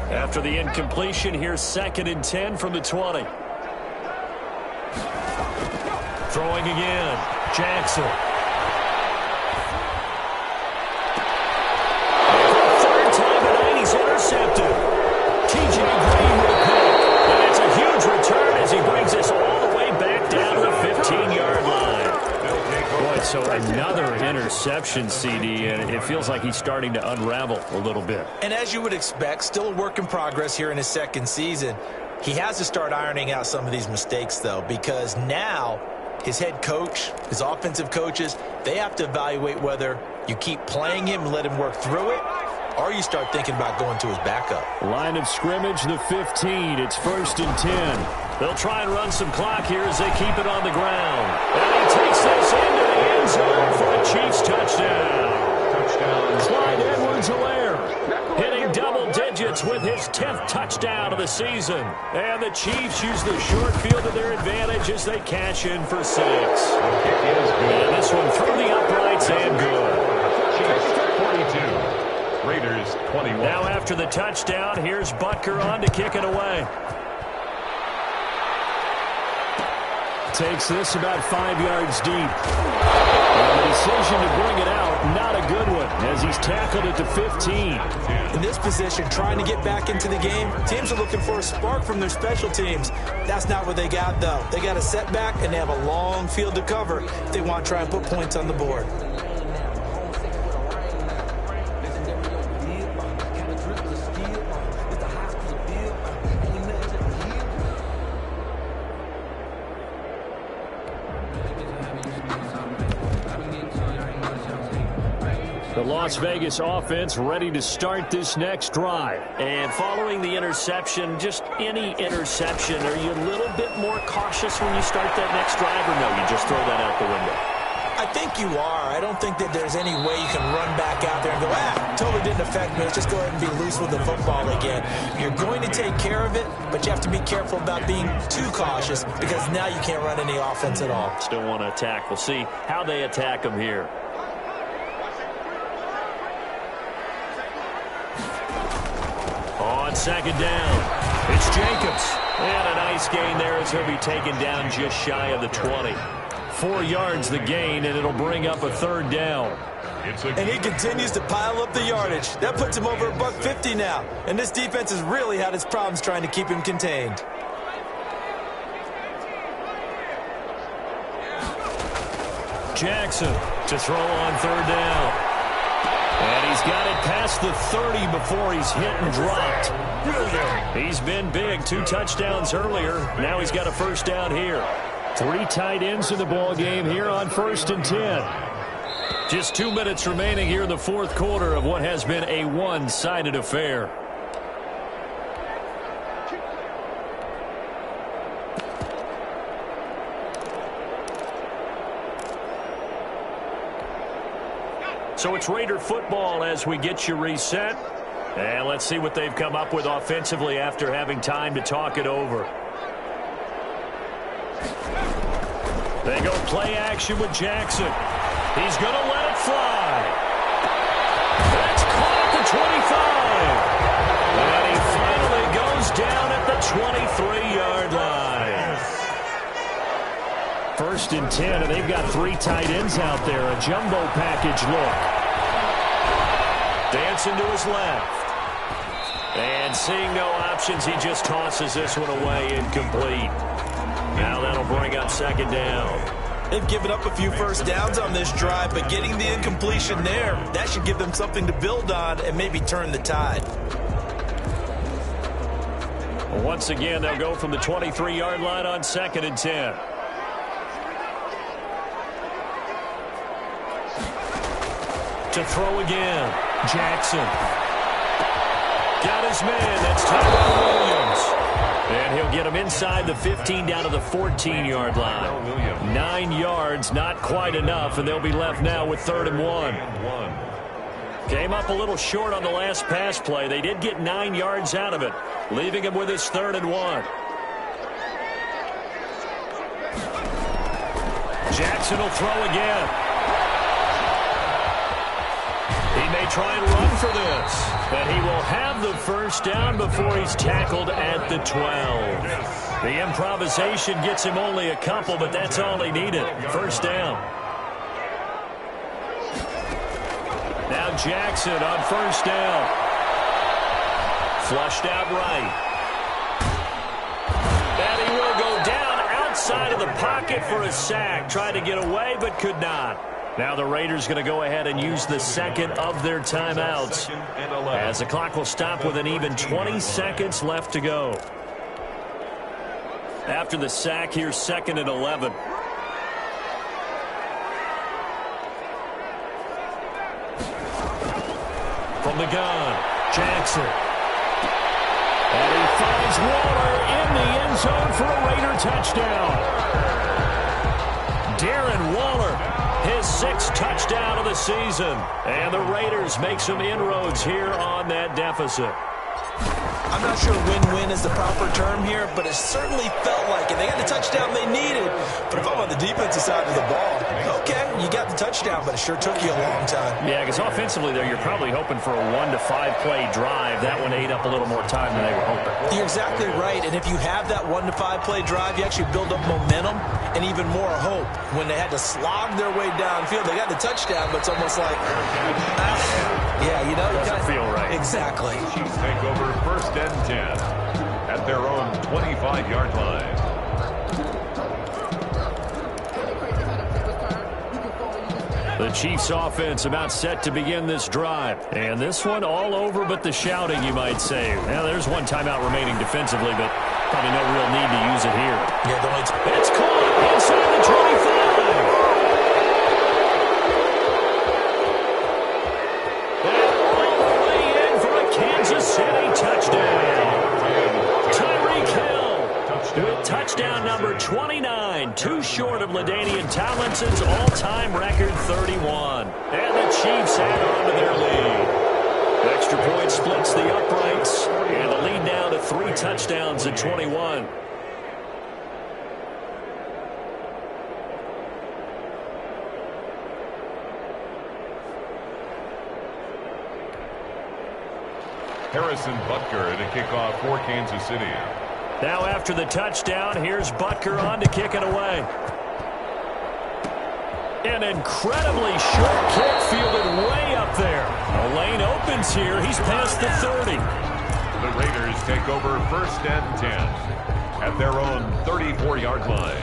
[SPEAKER 1] After the incompletion, here's 2nd and 10 from the 20. Throwing again, Jackson. Third time tonight, he's intercepted. T.J. Green with a pick. And it's a huge return as he brings us all the way back down to the 15-yard line. Boy, so another interception, CD, and it feels like he's starting to unravel a little bit.
[SPEAKER 3] And as you would expect, still a work in progress here in his 2nd season. He has to start ironing out some of these mistakes, though, because now his head coach, his offensive coaches, they have to evaluate whether you keep playing him and let him work through it, or you start thinking about going to his backup.
[SPEAKER 1] Line of scrimmage, the 15. It's 1st and 10. They'll try and run some clock here as they keep it on the ground. And he takes this into the end end zone for a Chiefs touchdown. Clyde Edwards-Helaire hitting double digits with his 10th touchdown of the season. And the Chiefs use the short field to their advantage as they cash in for 6. And this one through the uprights and good.
[SPEAKER 2] Chiefs 42, Raiders 21.
[SPEAKER 1] Now after the touchdown, here's Butker on to kick it away. Takes this about 5 yards deep. And the decision to bring it out, not a good one, as he's tackled it to 15.
[SPEAKER 3] In this position, trying to get back into the game, teams are looking for a spark from their special teams. That's not what they got, though. They got a setback, and they have a long field to cover if they want to try and put points on the board.
[SPEAKER 1] The Las Vegas offense ready to start this next drive. And following the interception, just any interception, are you a little bit more cautious when you start that next drive, or no, you just throw that out the window?
[SPEAKER 3] I think you are. I don't think that there's any way you can run back out there and go, totally didn't affect me. Let's just go ahead and be loose with the football again. You're going to take care of it, but you have to be careful about being too cautious because now you can't run any offense at all.
[SPEAKER 1] Still want to attack. We'll see how they attack them here. On second down, it's Jacobs. And a nice gain there as he'll be taken down just shy of the 20. 4 yards the gain, and it'll bring up a third down.
[SPEAKER 3] And he continues to pile up the yardage. That puts him over $150 now. And this defense has really had its problems trying to keep him contained.
[SPEAKER 1] Jackson to throw on third down. And he's got it past the 30 before he's hit and dropped. He's been big. 2 touchdowns earlier. Now he's got a first down here. 3 tight ends in the ball game here on 1st and 10. Just 2 minutes remaining here in the fourth quarter of what has been a one-sided affair. So it's Raider football as we get you reset. And let's see what they've come up with offensively after having time to talk it over. They go play action with Jackson. He's going to let it fly. That's caught at the 25. And he finally goes down at the 23-yard line. 1st and 10, and they've got 3 tight ends out there. A jumbo package look. Dancing to his left. And seeing no options, he just tosses this one away incomplete. Now that'll bring up second down.
[SPEAKER 3] They've given up a few first downs on this drive, but getting the incompletion there, that should give them something to build on and maybe turn the tide.
[SPEAKER 1] Once again, they'll go from the 23-yard line on 2nd and 10. To throw again, Jackson. Got his man, that's Tyrell Williams. And he'll get him inside the 15 down to the 14-yard line. 9 yards, not quite enough, and they'll be left now with 3rd and 1. Came up a little short on the last pass play. They did get 9 yards out of it, leaving him with his 3rd and 1. Jackson will throw again. He may try and run for this, but he will have the first down before he's tackled at the 12. The improvisation gets him only a couple, but that's all he needed. First down. Now Jackson on first down. Flushed out right. And he will go down outside of the pocket for a sack. Tried to get away, but could not. Now the Raiders going to go ahead and use the second of their timeouts as the clock will stop with an even 20 seconds left to go. After the sack, here's 2nd and 11. From the gun, Jackson. And he finds Waller in the end zone for a Raider touchdown. Darren Waller. his 6th touchdown of the season. And the Raiders make some inroads here on that deficit.
[SPEAKER 3] I'm not sure win-win is the proper term here, but it certainly felt like it. They got the touchdown they needed, but if I'm on the defensive side of the ball, okay, you got the touchdown, but it sure took you a long time.
[SPEAKER 1] Yeah, because offensively there, you're probably hoping for a 1 to 5 play drive. That one ate up a little more time than they were hoping.
[SPEAKER 3] You're exactly right, and if you have that 1 to 5 play drive, you actually build up momentum and even more hope. When they had to slog their way downfield, they got the touchdown, but it's almost like, yeah, you know, it
[SPEAKER 1] doesn't feel right.
[SPEAKER 3] Exactly.
[SPEAKER 2] Chiefs take over 1st and 10 at their own 25-yard line.
[SPEAKER 1] The Chiefs offense about set to begin this drive. And this one all over but the shouting, you might say. Now, there's one timeout remaining defensively, but probably no real need to use it here.
[SPEAKER 3] Yeah,
[SPEAKER 1] it's caught inside the 25. And all the way in for a Kansas City touchdown. Tyreek Hill with touchdown number 29, too short of LaDainian Tomlinson's all-time record 31. And the Chiefs add on to their lead. Extra point splits the uprights, and the lead now to 3 touchdowns at 21.
[SPEAKER 2] Harrison Butker to kick off for Kansas City.
[SPEAKER 1] Now after the touchdown, here's Butker on to kick it away. An incredibly short kick fielded way up there. A lane opens here. He's past the 30.
[SPEAKER 2] The Raiders take over 1st and 10 at their own 34-yard line.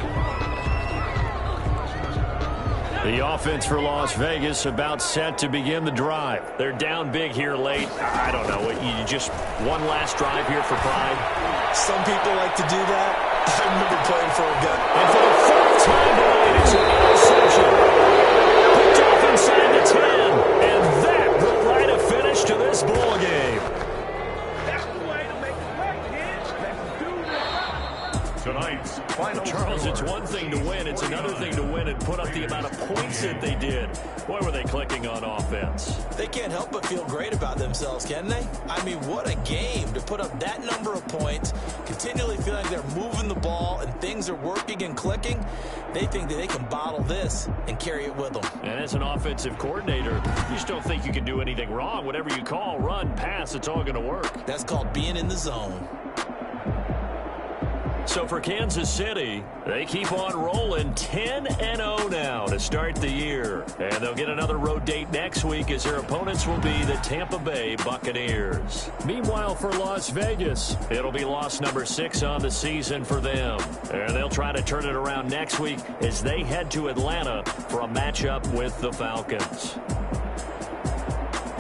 [SPEAKER 1] The offense for Las Vegas about set to begin the drive. They're down big here late. I don't know. You just one last drive here for pride?
[SPEAKER 3] Some people like to do that. I remember playing for a gun.
[SPEAKER 1] And for the 4th time tonight, it's an interception. Picked off inside the 10. And that will write a finish to this ball game.
[SPEAKER 4] That's the way to make it right, kids. Let's do this.
[SPEAKER 2] Tonight's final
[SPEAKER 1] Charles,
[SPEAKER 2] score.
[SPEAKER 1] it's one thing to win. It's another thing to win and put up the amount of points that they did. Boy, were they clicking on offense.
[SPEAKER 3] They can't help but feel great about themselves, can they? I mean, what a game to put up that number of points, continually feeling like they're moving the ball and things are working and clicking. They think that they can bottle this and carry it with them.
[SPEAKER 1] And as an offensive coordinator, you just don't think you can do anything wrong. Whatever you call, run, pass, it's all going to work.
[SPEAKER 3] That's called being in the zone.
[SPEAKER 1] So for Kansas City, they keep on rolling 10-0 now to start the year. And they'll get another road date next week as their opponents will be the Tampa Bay Buccaneers. Meanwhile, for Las Vegas, it'll be loss number 6 on the season for them. And they'll try to turn it around next week as they head to Atlanta for a matchup with the Falcons.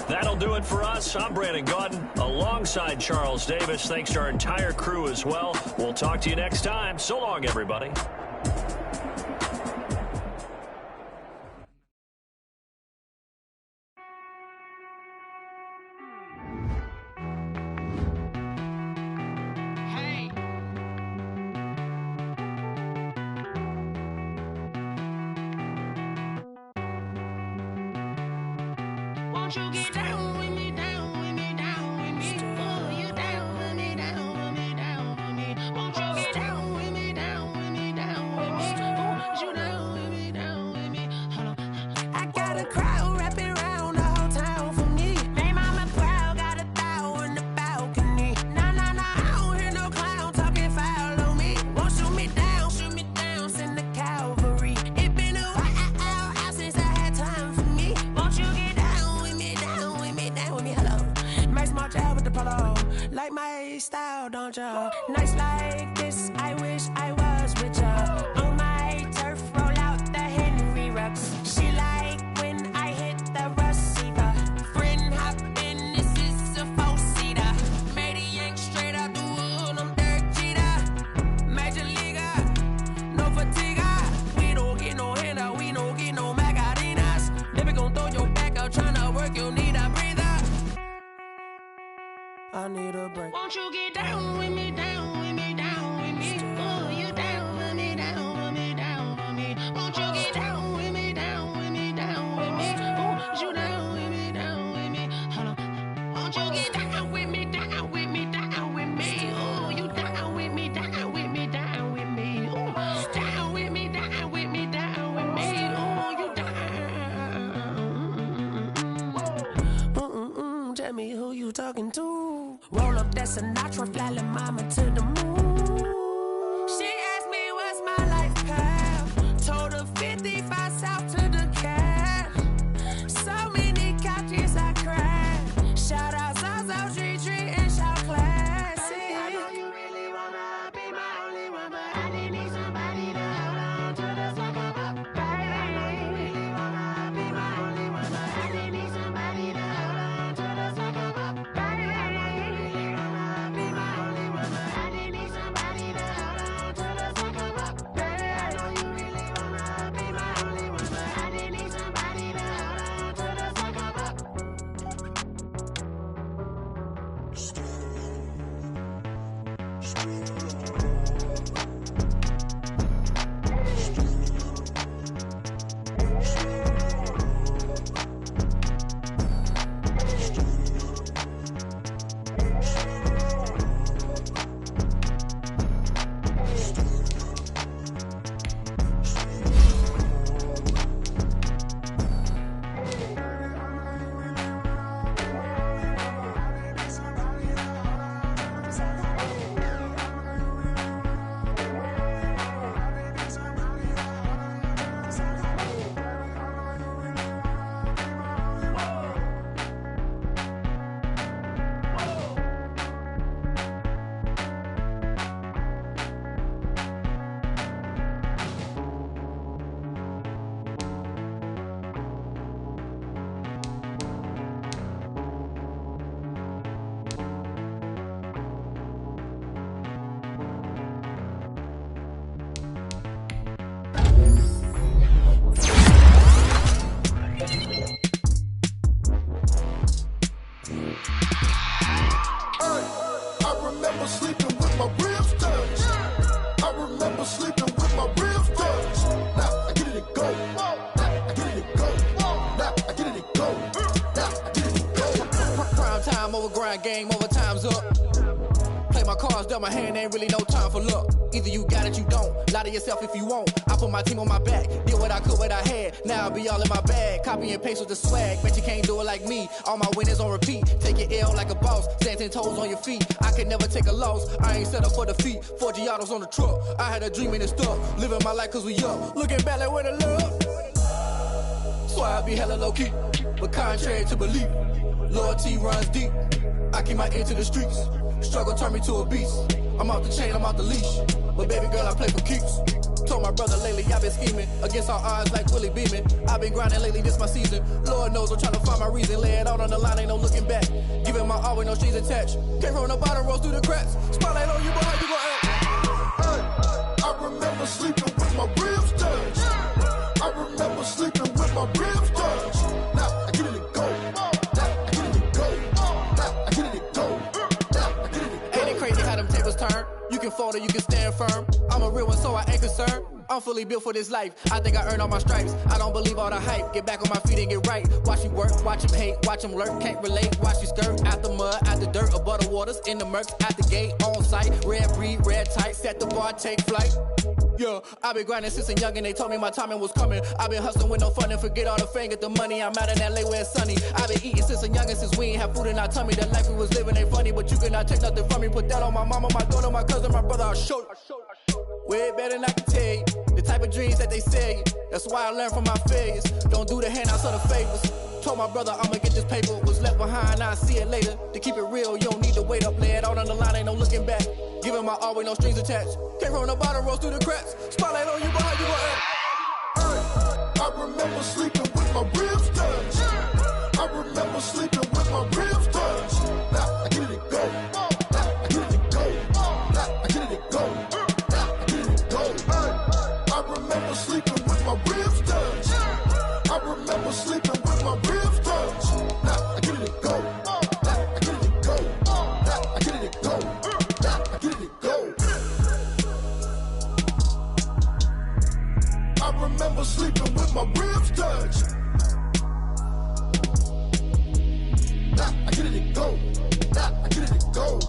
[SPEAKER 1] That'll do it for us. I'm Brandon Gaudin alongside Charles Davis. Thanks to our entire crew as well. We'll talk to you next time. So long, everybody.
[SPEAKER 5] Won't you get down with me, down with me, down with me? Oh, you down with me, down with me, down with me. Won't you get down with me, down with me, down with me? Oh, you down with me, down with me? Hold on. I got a crowd wrapping around the whole town for me. They mama proud, got a thou in the balcony. Nah, nah, nah, I don't hear no clown talking foul on me. Won't shoot me down, send the cavalry. It been a while since I had time for me. Won't you get down with me, down with me, down with me? Hello. Nice march out with the polo. Like my style, don't ya? Nice like this, I wish I was with ya. On my turf, roll out the Henry Rux. She like when I hit the receiver. Friend hop in, this is a four-seater. Made a yank straight out the wood, I'm Derek Jeter. Major leaguer, no fatigue. We don't get no handout, we don't get no Macarinas. Never gon' throw your back out, tryna work, you need a breather. I need a break. Won't you get down with me, down with me, down with me? Oh, you down with me, that Sinatra, flying mama to the moon. She asked me what's my life path. Told her 55 south to the cat. So many couches I cried. Shout out Zazo, Tree, and shout classic. I know you really wanna be my only one, but I didn't need somebody to hold on to the second up. I know you really wanna be my only one, but I didn't need somebody to hold on to the second up. I know you really wanna be my only one, but I didn't need somebody to hold on to the second up. I know you really wanna be my only one, but I didn't need somebody to hold on to the second up.
[SPEAKER 6] I remember sleeping with my ribs touched. I remember sleeping with my ribs touched. Now I get it and go. Now I get it and go. Now I get it and go. Now I get it and go.
[SPEAKER 7] Prime time over grind game, over time's up. Play my cards, dealt my hand, ain't really no time for luck. Either you got it, you don't. Lie to yourself if you won't. I put my team on my back, did what I could, what I had. Now I be all in my bag, copy and paste with the swag. Bet you can't do it like me. All my winners on repeat. Take your L like a boss, stand 10 toes on your feet. I can never take a loss. I ain't set up for defeat. 4 Giottos on the truck. I had a dream and it's stuck. Living my life cause we up. Looking back like where the love. So I be hella low key, but contrary to belief, loyalty runs deep. I keep my ear to the streets. Struggle turned me to a beast. I'm out the chain, I'm out the leash. But baby girl, I play for keeps. Told my brother lately, I've been scheming against all odds like Willie Beeman. I've been grinding lately, this my season. Lord knows I'm trying to find my reason. Lay it out on the line, ain't no looking back. Giving my all with no strings attached. Came from the bottom, rose through the cracks. Spotlight on you, but how you gon' act?
[SPEAKER 6] I remember sleeping with my ribs touched. I remember sleeping with my ribs touched. Now I get it and go. Now I get it and go. Now I get it and go. Now I get it and go.
[SPEAKER 7] Ain't it crazy how them tables turn? You can fold or you can stand firm. I'm a real one, so I ain't concerned. I'm fully built for this life. I think I earned all my stripes. I don't believe all the hype. Get back on my feet and get right. Watch you work, watch him hate, watch him lurk. Can't relate, watch you skirt. Out the mud, out the dirt, above the waters, in the murks, out the gate, on site. Red breed, red tight, set the bar, take flight. Yeah, I been grinding since a young and they told me my timing was coming. I been hustling with no fun and forget all the fame, get the money. I'm out in LA where it's sunny. I been eating since a young and since we ain't have food in our tummy. The life we was living ain't funny, but you cannot take nothing from me. Put that on my mama, my daughter, my cousin, my brother, I'll show you. Way better than I can tell you. The type of dreams that they sell you. That's why I learned from my failures. Don't do the handouts or the favors. Told my brother I'ma get this paper. Was left behind, I'll see it later. To keep it real, you don't need to wait up. Lay it out on the line, ain't no looking back. Giving my all with no strings attached. Came from the bottom, rose through the cracks. Spotlight on you, but how you gon' act?
[SPEAKER 6] I remember sleeping with my ribs touched. I remember sleeping with my ribs touched. Now I get it and go. Now I get it and go. Now I get it and go. Now I get it and go. I remember sleeping with my ribs touched. I remember sleeping with my ribs touched. Now I get it and go. Now I get it and go. Now I get it and go. Now I get it and go. I remember sleeping with my ribs touched. Now I get it and go. Now I get it and go.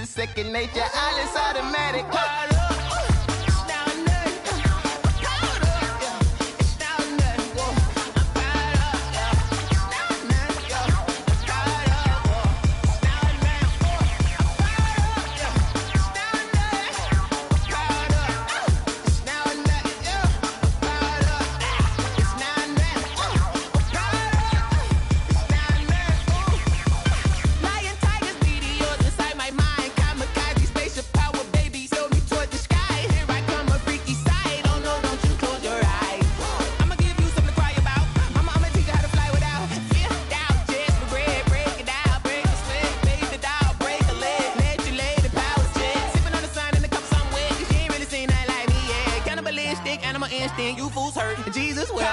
[SPEAKER 8] is second nature. All is automatic.
[SPEAKER 7] You fools hurt. Jesus will.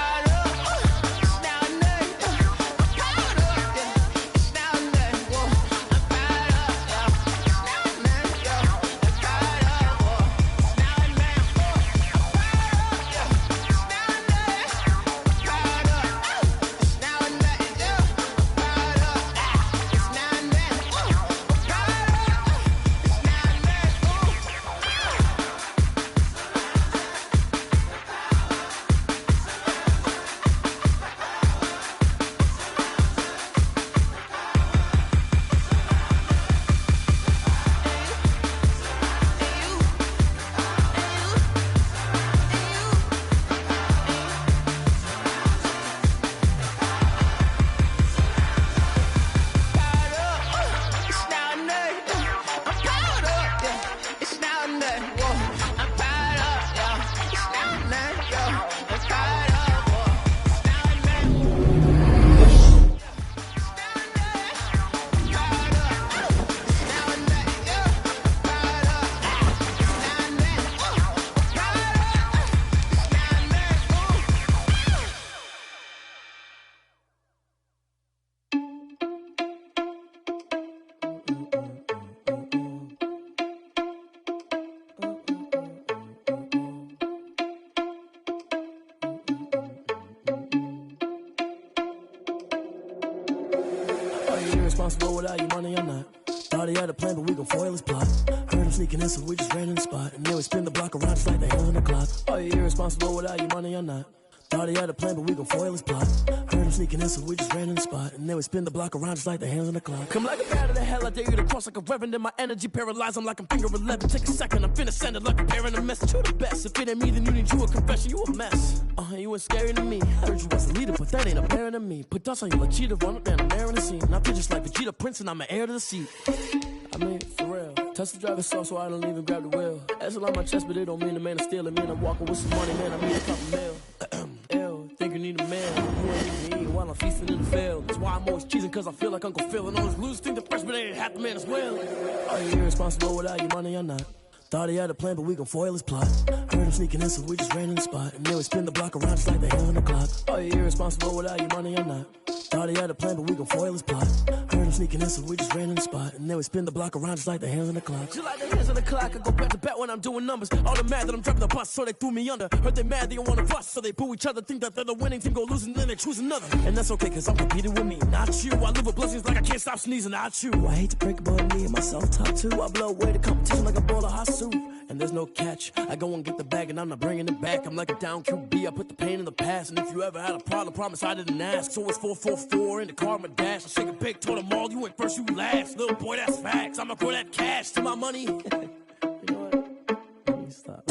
[SPEAKER 9] Irresponsible without your money or not. Thought he had a plan, but we gon' foil his plot. Heard him sneaking in, so we just ran in the spot. And then we spin the block around just like the hands on the clock. Are you irresponsible without your money or not? Thought he had a plan, but we gon' foil his plot. Heard him sneaking in, so we just ran in the spot. And then we spin the block around just like the hands on the clock. Come like a bat of the hell, I dare you to cross like a reverend. And my energy paralyzed, I'm like I'm finger 11. Take a second, I'm finna send it like a parent a message. You the best, if it ain't me, then you need you a confession. You a mess, you ain't scary to me. Heard you was a leader, but that ain't apparent to me. Put dust on you like cheetah, run up and I'm there in the scene. And I feel just like Vegeta Prince and I'm an heir to the seat. I mean, for real. Touch the driver's soft so I don't even grab the wheel. That's on my chest, but it don't mean the man is stealing. Man, I'm walking with some money, man, I mean a couple mil. Ew, think you need a man. You ain't even eating while I'm feasting in the field. That's why I'm always cheesing, cause I feel like Uncle Phil. And all those losers think the freshman ain't half the man as well. Are you irresponsible without your money or not? Thought he had a plan, but we gon' foil his plot. Heard him sneaking in, so we just ran in the spot. And then we spin the block around just like the hands on the clock. Are you irresponsible without your money or not? Thought he had a plan, but we gon' foil his plot. Heard him sneaking in, so we just ran in the spot. And then we spin the block around just like the hands on the clock. Just like the hands on the clock, I go back to back when I'm doing numbers. All the mad that I'm dropping the bus, so they threw me under. Heard they mad, they don't wanna bust, so they boo each other. Think that they're the winning team, go losing, then they choose another. And that's okay, cause I'm competing with me, not you. I live with blessings like I can't stop sneezing, not you. I hate to break it, but me and myself top two. I blow away the competition like a bowl of hot soup. And there's no catch. I go and get the bag and I'm not bringing it back. I'm like a down QB, I put the pain in the past. And if you ever had a problem, promise I didn't ask. So it's 444 in the car, my dash. I shake a big, told them all, you ain't first, you last. Little boy, that's facts. I'ma throw that cash to my money. You know what? Let me stop.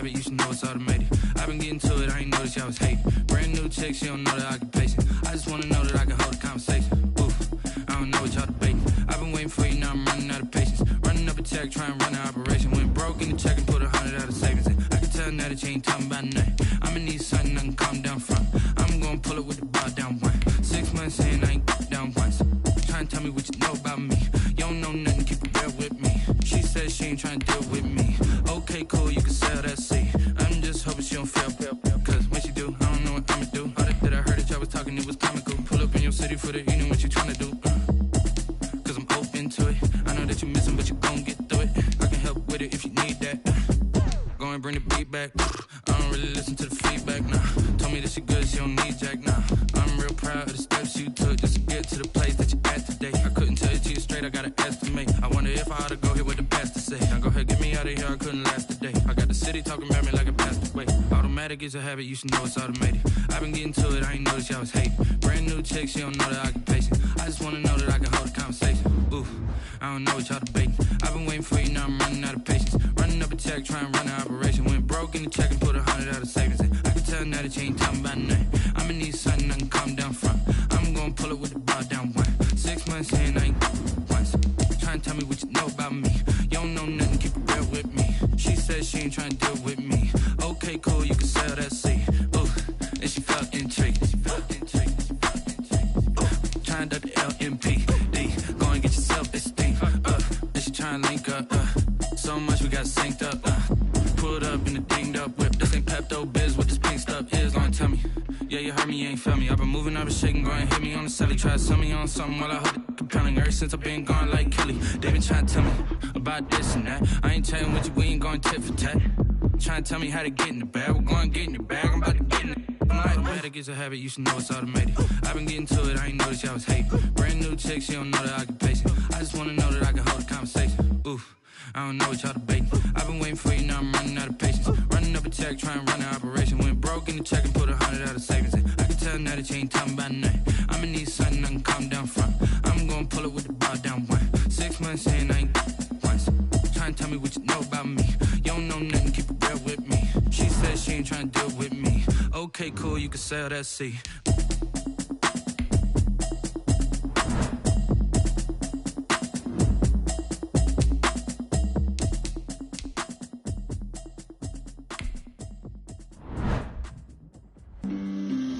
[SPEAKER 10] You should know it's automated. I've been getting to it, I ain't noticed y'all was hating. Brand new chick, she don't know the occupation. I just wanna know that I can hold a conversation. Oof, I don't know what y'all debating. I've been waiting for you, now I'm running out of patience. Running up a check, trying to run an operation. Went broke in the check and put 100 out of savings in. I can tell now that you ain't talking about nothing. I'ma need something I can calm down from. I'm gonna pull it with the bar down one. 6 months saying I ain't down once. Trying to tell me what you know about me. You don't know nothing, keep it real with me. She said she ain't trying to deal with me. Okay, cool, you can sell that seat. I'm just hoping she don't fail. Cause when she do, I don't know what I'ma do. All that I heard that y'all was talking, it was comical. Pull up in your city for the evening, what you trying to do? Cause I'm open to it. I know that you missing, but you back. I don't really listen to the feedback, nah. Told me that she good, she don't need Jack, nah. I'm real proud of the steps you took just to get to the place that you're at today. I couldn't tell you to you straight, I gotta estimate. I wonder if I ought to go here with the pastor say. Now go ahead, get me out of here, I couldn't last a day. I got the city talking about me like a passed away. Automatic is a habit, you should know it's automated. I've been getting to it, I ain't noticed y'all was hating. Brand new chick, she don't know the occupation. I just wanna know that I can hold a conversation. Ooh, I don't know what y'all debating. I've been waiting for you, now I'm running out of patience. Running up a check, trying to run an operation. Went broke in the check and put 100 out of savings in. I can tell now that you ain't talking about nothing. I'ma need something I can calm down from. I'm gonna pull it with the bar down one. 6 months in, I ain't once. Trying to tell me what you know about me. You don't know nothing, keep it real with me. She said she ain't trying to deal with me. Okay, cool, you can sell that seed. Ooh, and she felt intrigued. Trying to the LMPD. Go and get your self-esteem. And she trying to link up. So much we got synced up. Pulled up in the dinged up whip. This ain't Pepto-Biz, what this pink stuff is. Don't tell me. Yeah, you heard me, you ain't felt me. I've been moving, I've been shaking, go and hit me on the celly. Try to sell me on something while I hold it compelling. Ever since I've been gone like Kelly. They been trying to tell me about this and that. I ain't chatting with you, we ain't going tit for tat. Trying to tell me how to get in the bag. We're going to get in the bag, I'm about to get in it. Automatic is a habit, you should know it's automated. I've been getting to it, I ain't noticed y'all was hating. Brand new chick, she don't know the occupation. I just wanna know that I can hold a conversation. Ooh, I don't know what y'all debating. I've been waiting for you, now I'm running out of patience. Running up a check, trying to run an operation. Went broke in the check and put 100 out of savings in. I can tell now that you ain't talking about nothing. I'ma need something I can calm down from. I'm gonna pull it with the bar down one. 6 months in, I ain't once. Trying to tell me what you know about me. You don't know nothing, keep it real with me. She said she ain't trying to deal with me. Okay, cool, you can sell that seed.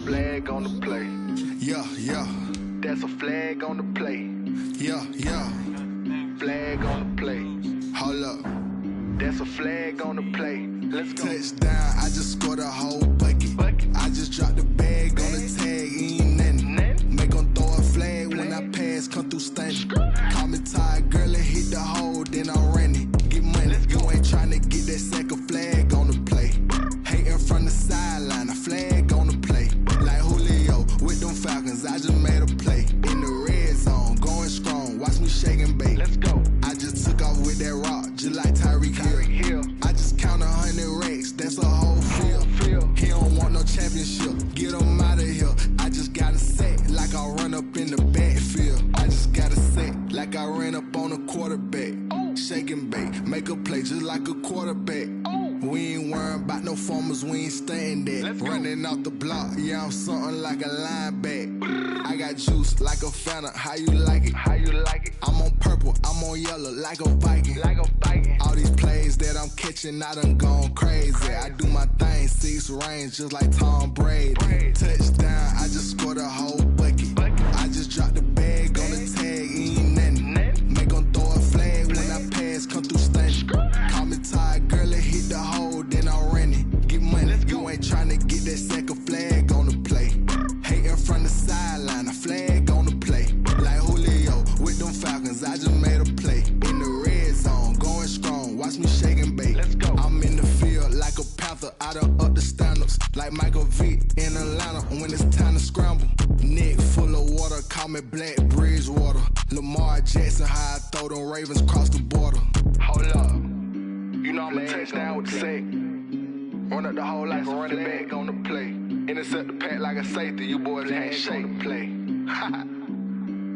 [SPEAKER 6] Flag on the play. Yeah, yeah. That's a flag on the play. Yeah, yeah. Flag on the play. Hold up. That's a flag on the play. Let's go. Touchdown, I just scored a whole bucket. I just dropped the bag on the tag, ain't nothing. Make 'em throw a flag when I pass, come through stunning. Call me tired, girl, and hit the hole, then I'm running. Get money, you ain't tryna get that second flag on the play. Hating from the sideline, a flag on the play. Like Julio with them Falcons, I just made a play. In the red zone, going strong, watch me shake and bake. Let's go. I just took off with that rock, just like Tyreek Hill. I just count 100 racks, that's a whole field. He don't want no championship, get him out of here. I just got a set, like I run up in the backfield. I just got a set, like I ran up on a quarterback. Shake and bake, make a play just like a quarterback. We ain't worrying about no formers, we ain't staying there. Running off the block, yeah, I'm something like a linebacker. I got juice like a Fanta, how you like it? How you like it? I'm on purple, I'm on yellow, like a Viking. Like a Viking. All these plays that I'm catching, I done gone crazy. I do my thing, 6 range, just like Tom Brady. Touchdown, I just scored a whole bucket. I just dropped the bag on the tag, ain't nothing. Make 'em throw a flag when I pass, come through stunning. Call me tired, girl, and hit the hole, then I'm running. Get money, you ain't tryna get that second flag on the play. Hating from the sideline, a flag on the play. Like Julio with them Falcons, I just made a play. In the red zone, going strong, watch me shake and bake. Let's go. I'm in the field like a Panther, I done up the standards. Like Michael Vick in Atlanta when it's time to scramble. Neck full of water, call me Black Bridgewater. Lamar Jackson, how I throw them Ravens cross the border. Hold up. You know I'm a touchdown with the sack. Run up the hole like a running back on the play. Intercept the pack like a safety, you boys can't shake the play.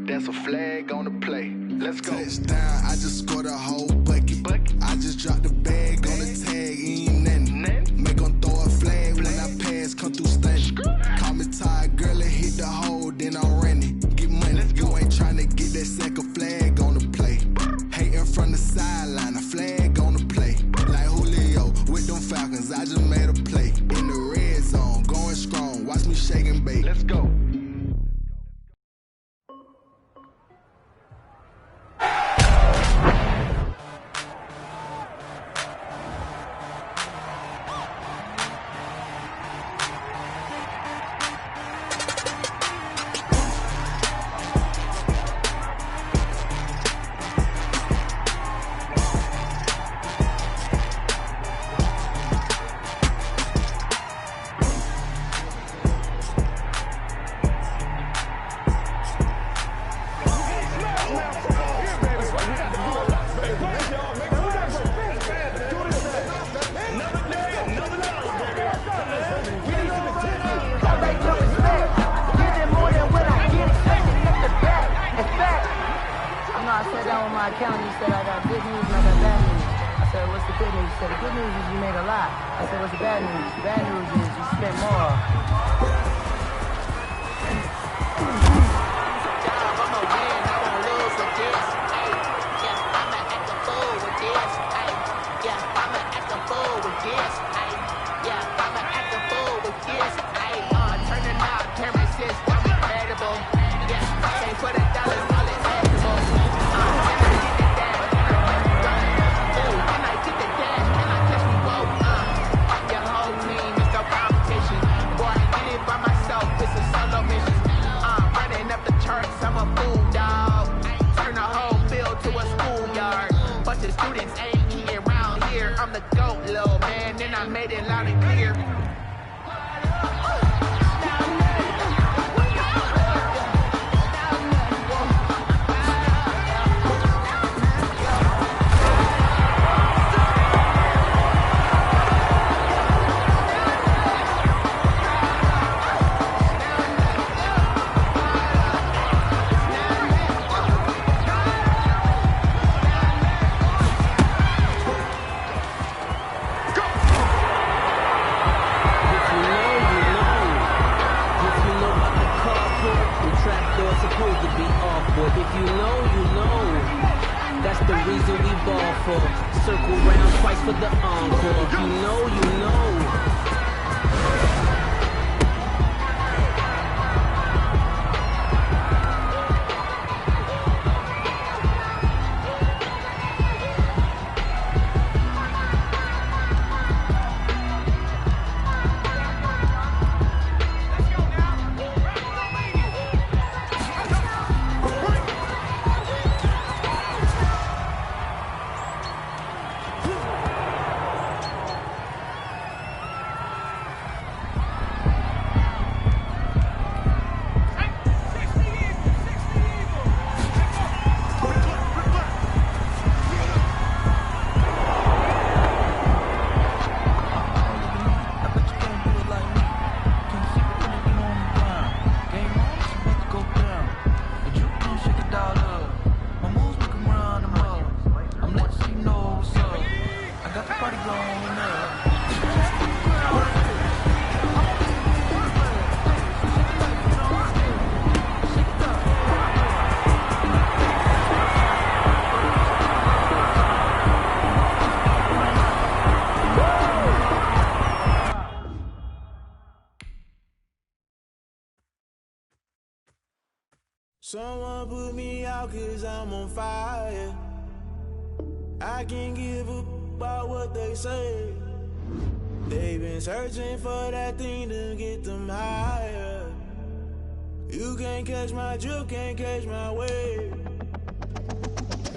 [SPEAKER 6] That's a flag on the play. Let's go. Touchdown, I just scored a whole bucket. I just dropped the bag on the tag, ain't nothing. Make 'em throw a flag when I pass, come through stunning. Call me tired, girl, and hit the hole, then I'm running. Get money, you ain't tryna get that second flag on the play. Hating from the sideline, a flag on the play. Like Julio with them Falcons, I just made a play. In the red zone, going strong, watch me shake and bake. Let's go.
[SPEAKER 8] the good news? He said, the good news is you made a lot. I said, what's the bad news? The bad news is you spent more.
[SPEAKER 11] Someone put me out 'cause I'm on fire. I can't give a about what they say. They've been searching for that thing to get them higher. You can't catch my drift, can't catch my wave.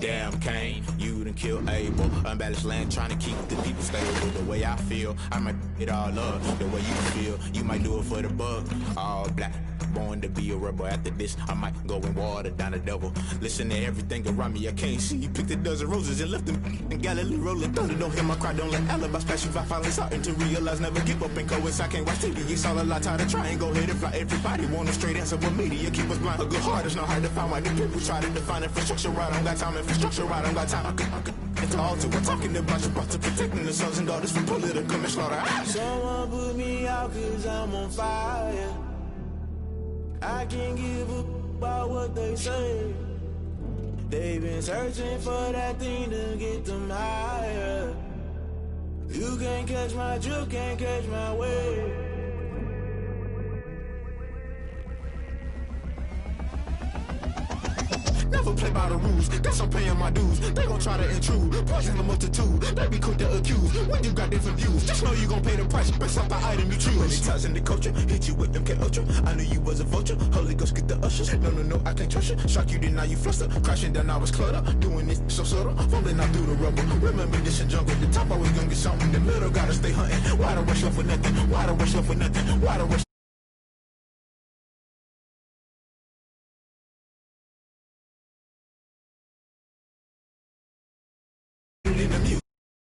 [SPEAKER 3] Damn, Kane, you done killed Abel. Unbalanced land, trying to keep the people stable. The way I feel, I might it all up. The way you feel, you might do it for the buck. All black, born to be a rebel. After this, I might go and water down the devil. Listen to everything around me, I can't see. You picked a dozen roses and left them in Galilee rolling thunder. Don't hear my cry, don't let alibis pass you by. Finally starting to realize, never give up and coincide. Can't watch TV, it's all a lot. Time to try and go ahead and fly. Everybody want a straight answer, but media keep us blind. A good heart is not hard to find. Why the people try to define infrastructure right? I don't got time, infrastructure right, I don't got time. It's all to we're talking about you, about to protecting the sons and daughters from political manslaughter.
[SPEAKER 11] Someone put me out 'cause I'm on fire. I can't give a about what they say. They've been searching for that thing to get them higher. You can't catch my drift, can't catch my wave.
[SPEAKER 6] Never play by the rules, guess I'm paying my dues. They gon' try to intrude, poison the multitude. They be quick to accuse when you got different views. Just know you gon' pay the price based off the item you choose. Many times in the culture, hit you with them K-Ultra. I knew you was a vulture, Holy Ghost get the ushers. No, I can't trust you. Shock you, then now you fluster. Crashing down, I was cluttered. Doing this so subtle, fumbling out through the rubble. Remember this in jungle, the top always gonna get something. The middle gotta stay hunting. Why the rush love for nothing? Why the rush love for nothing? Why the rush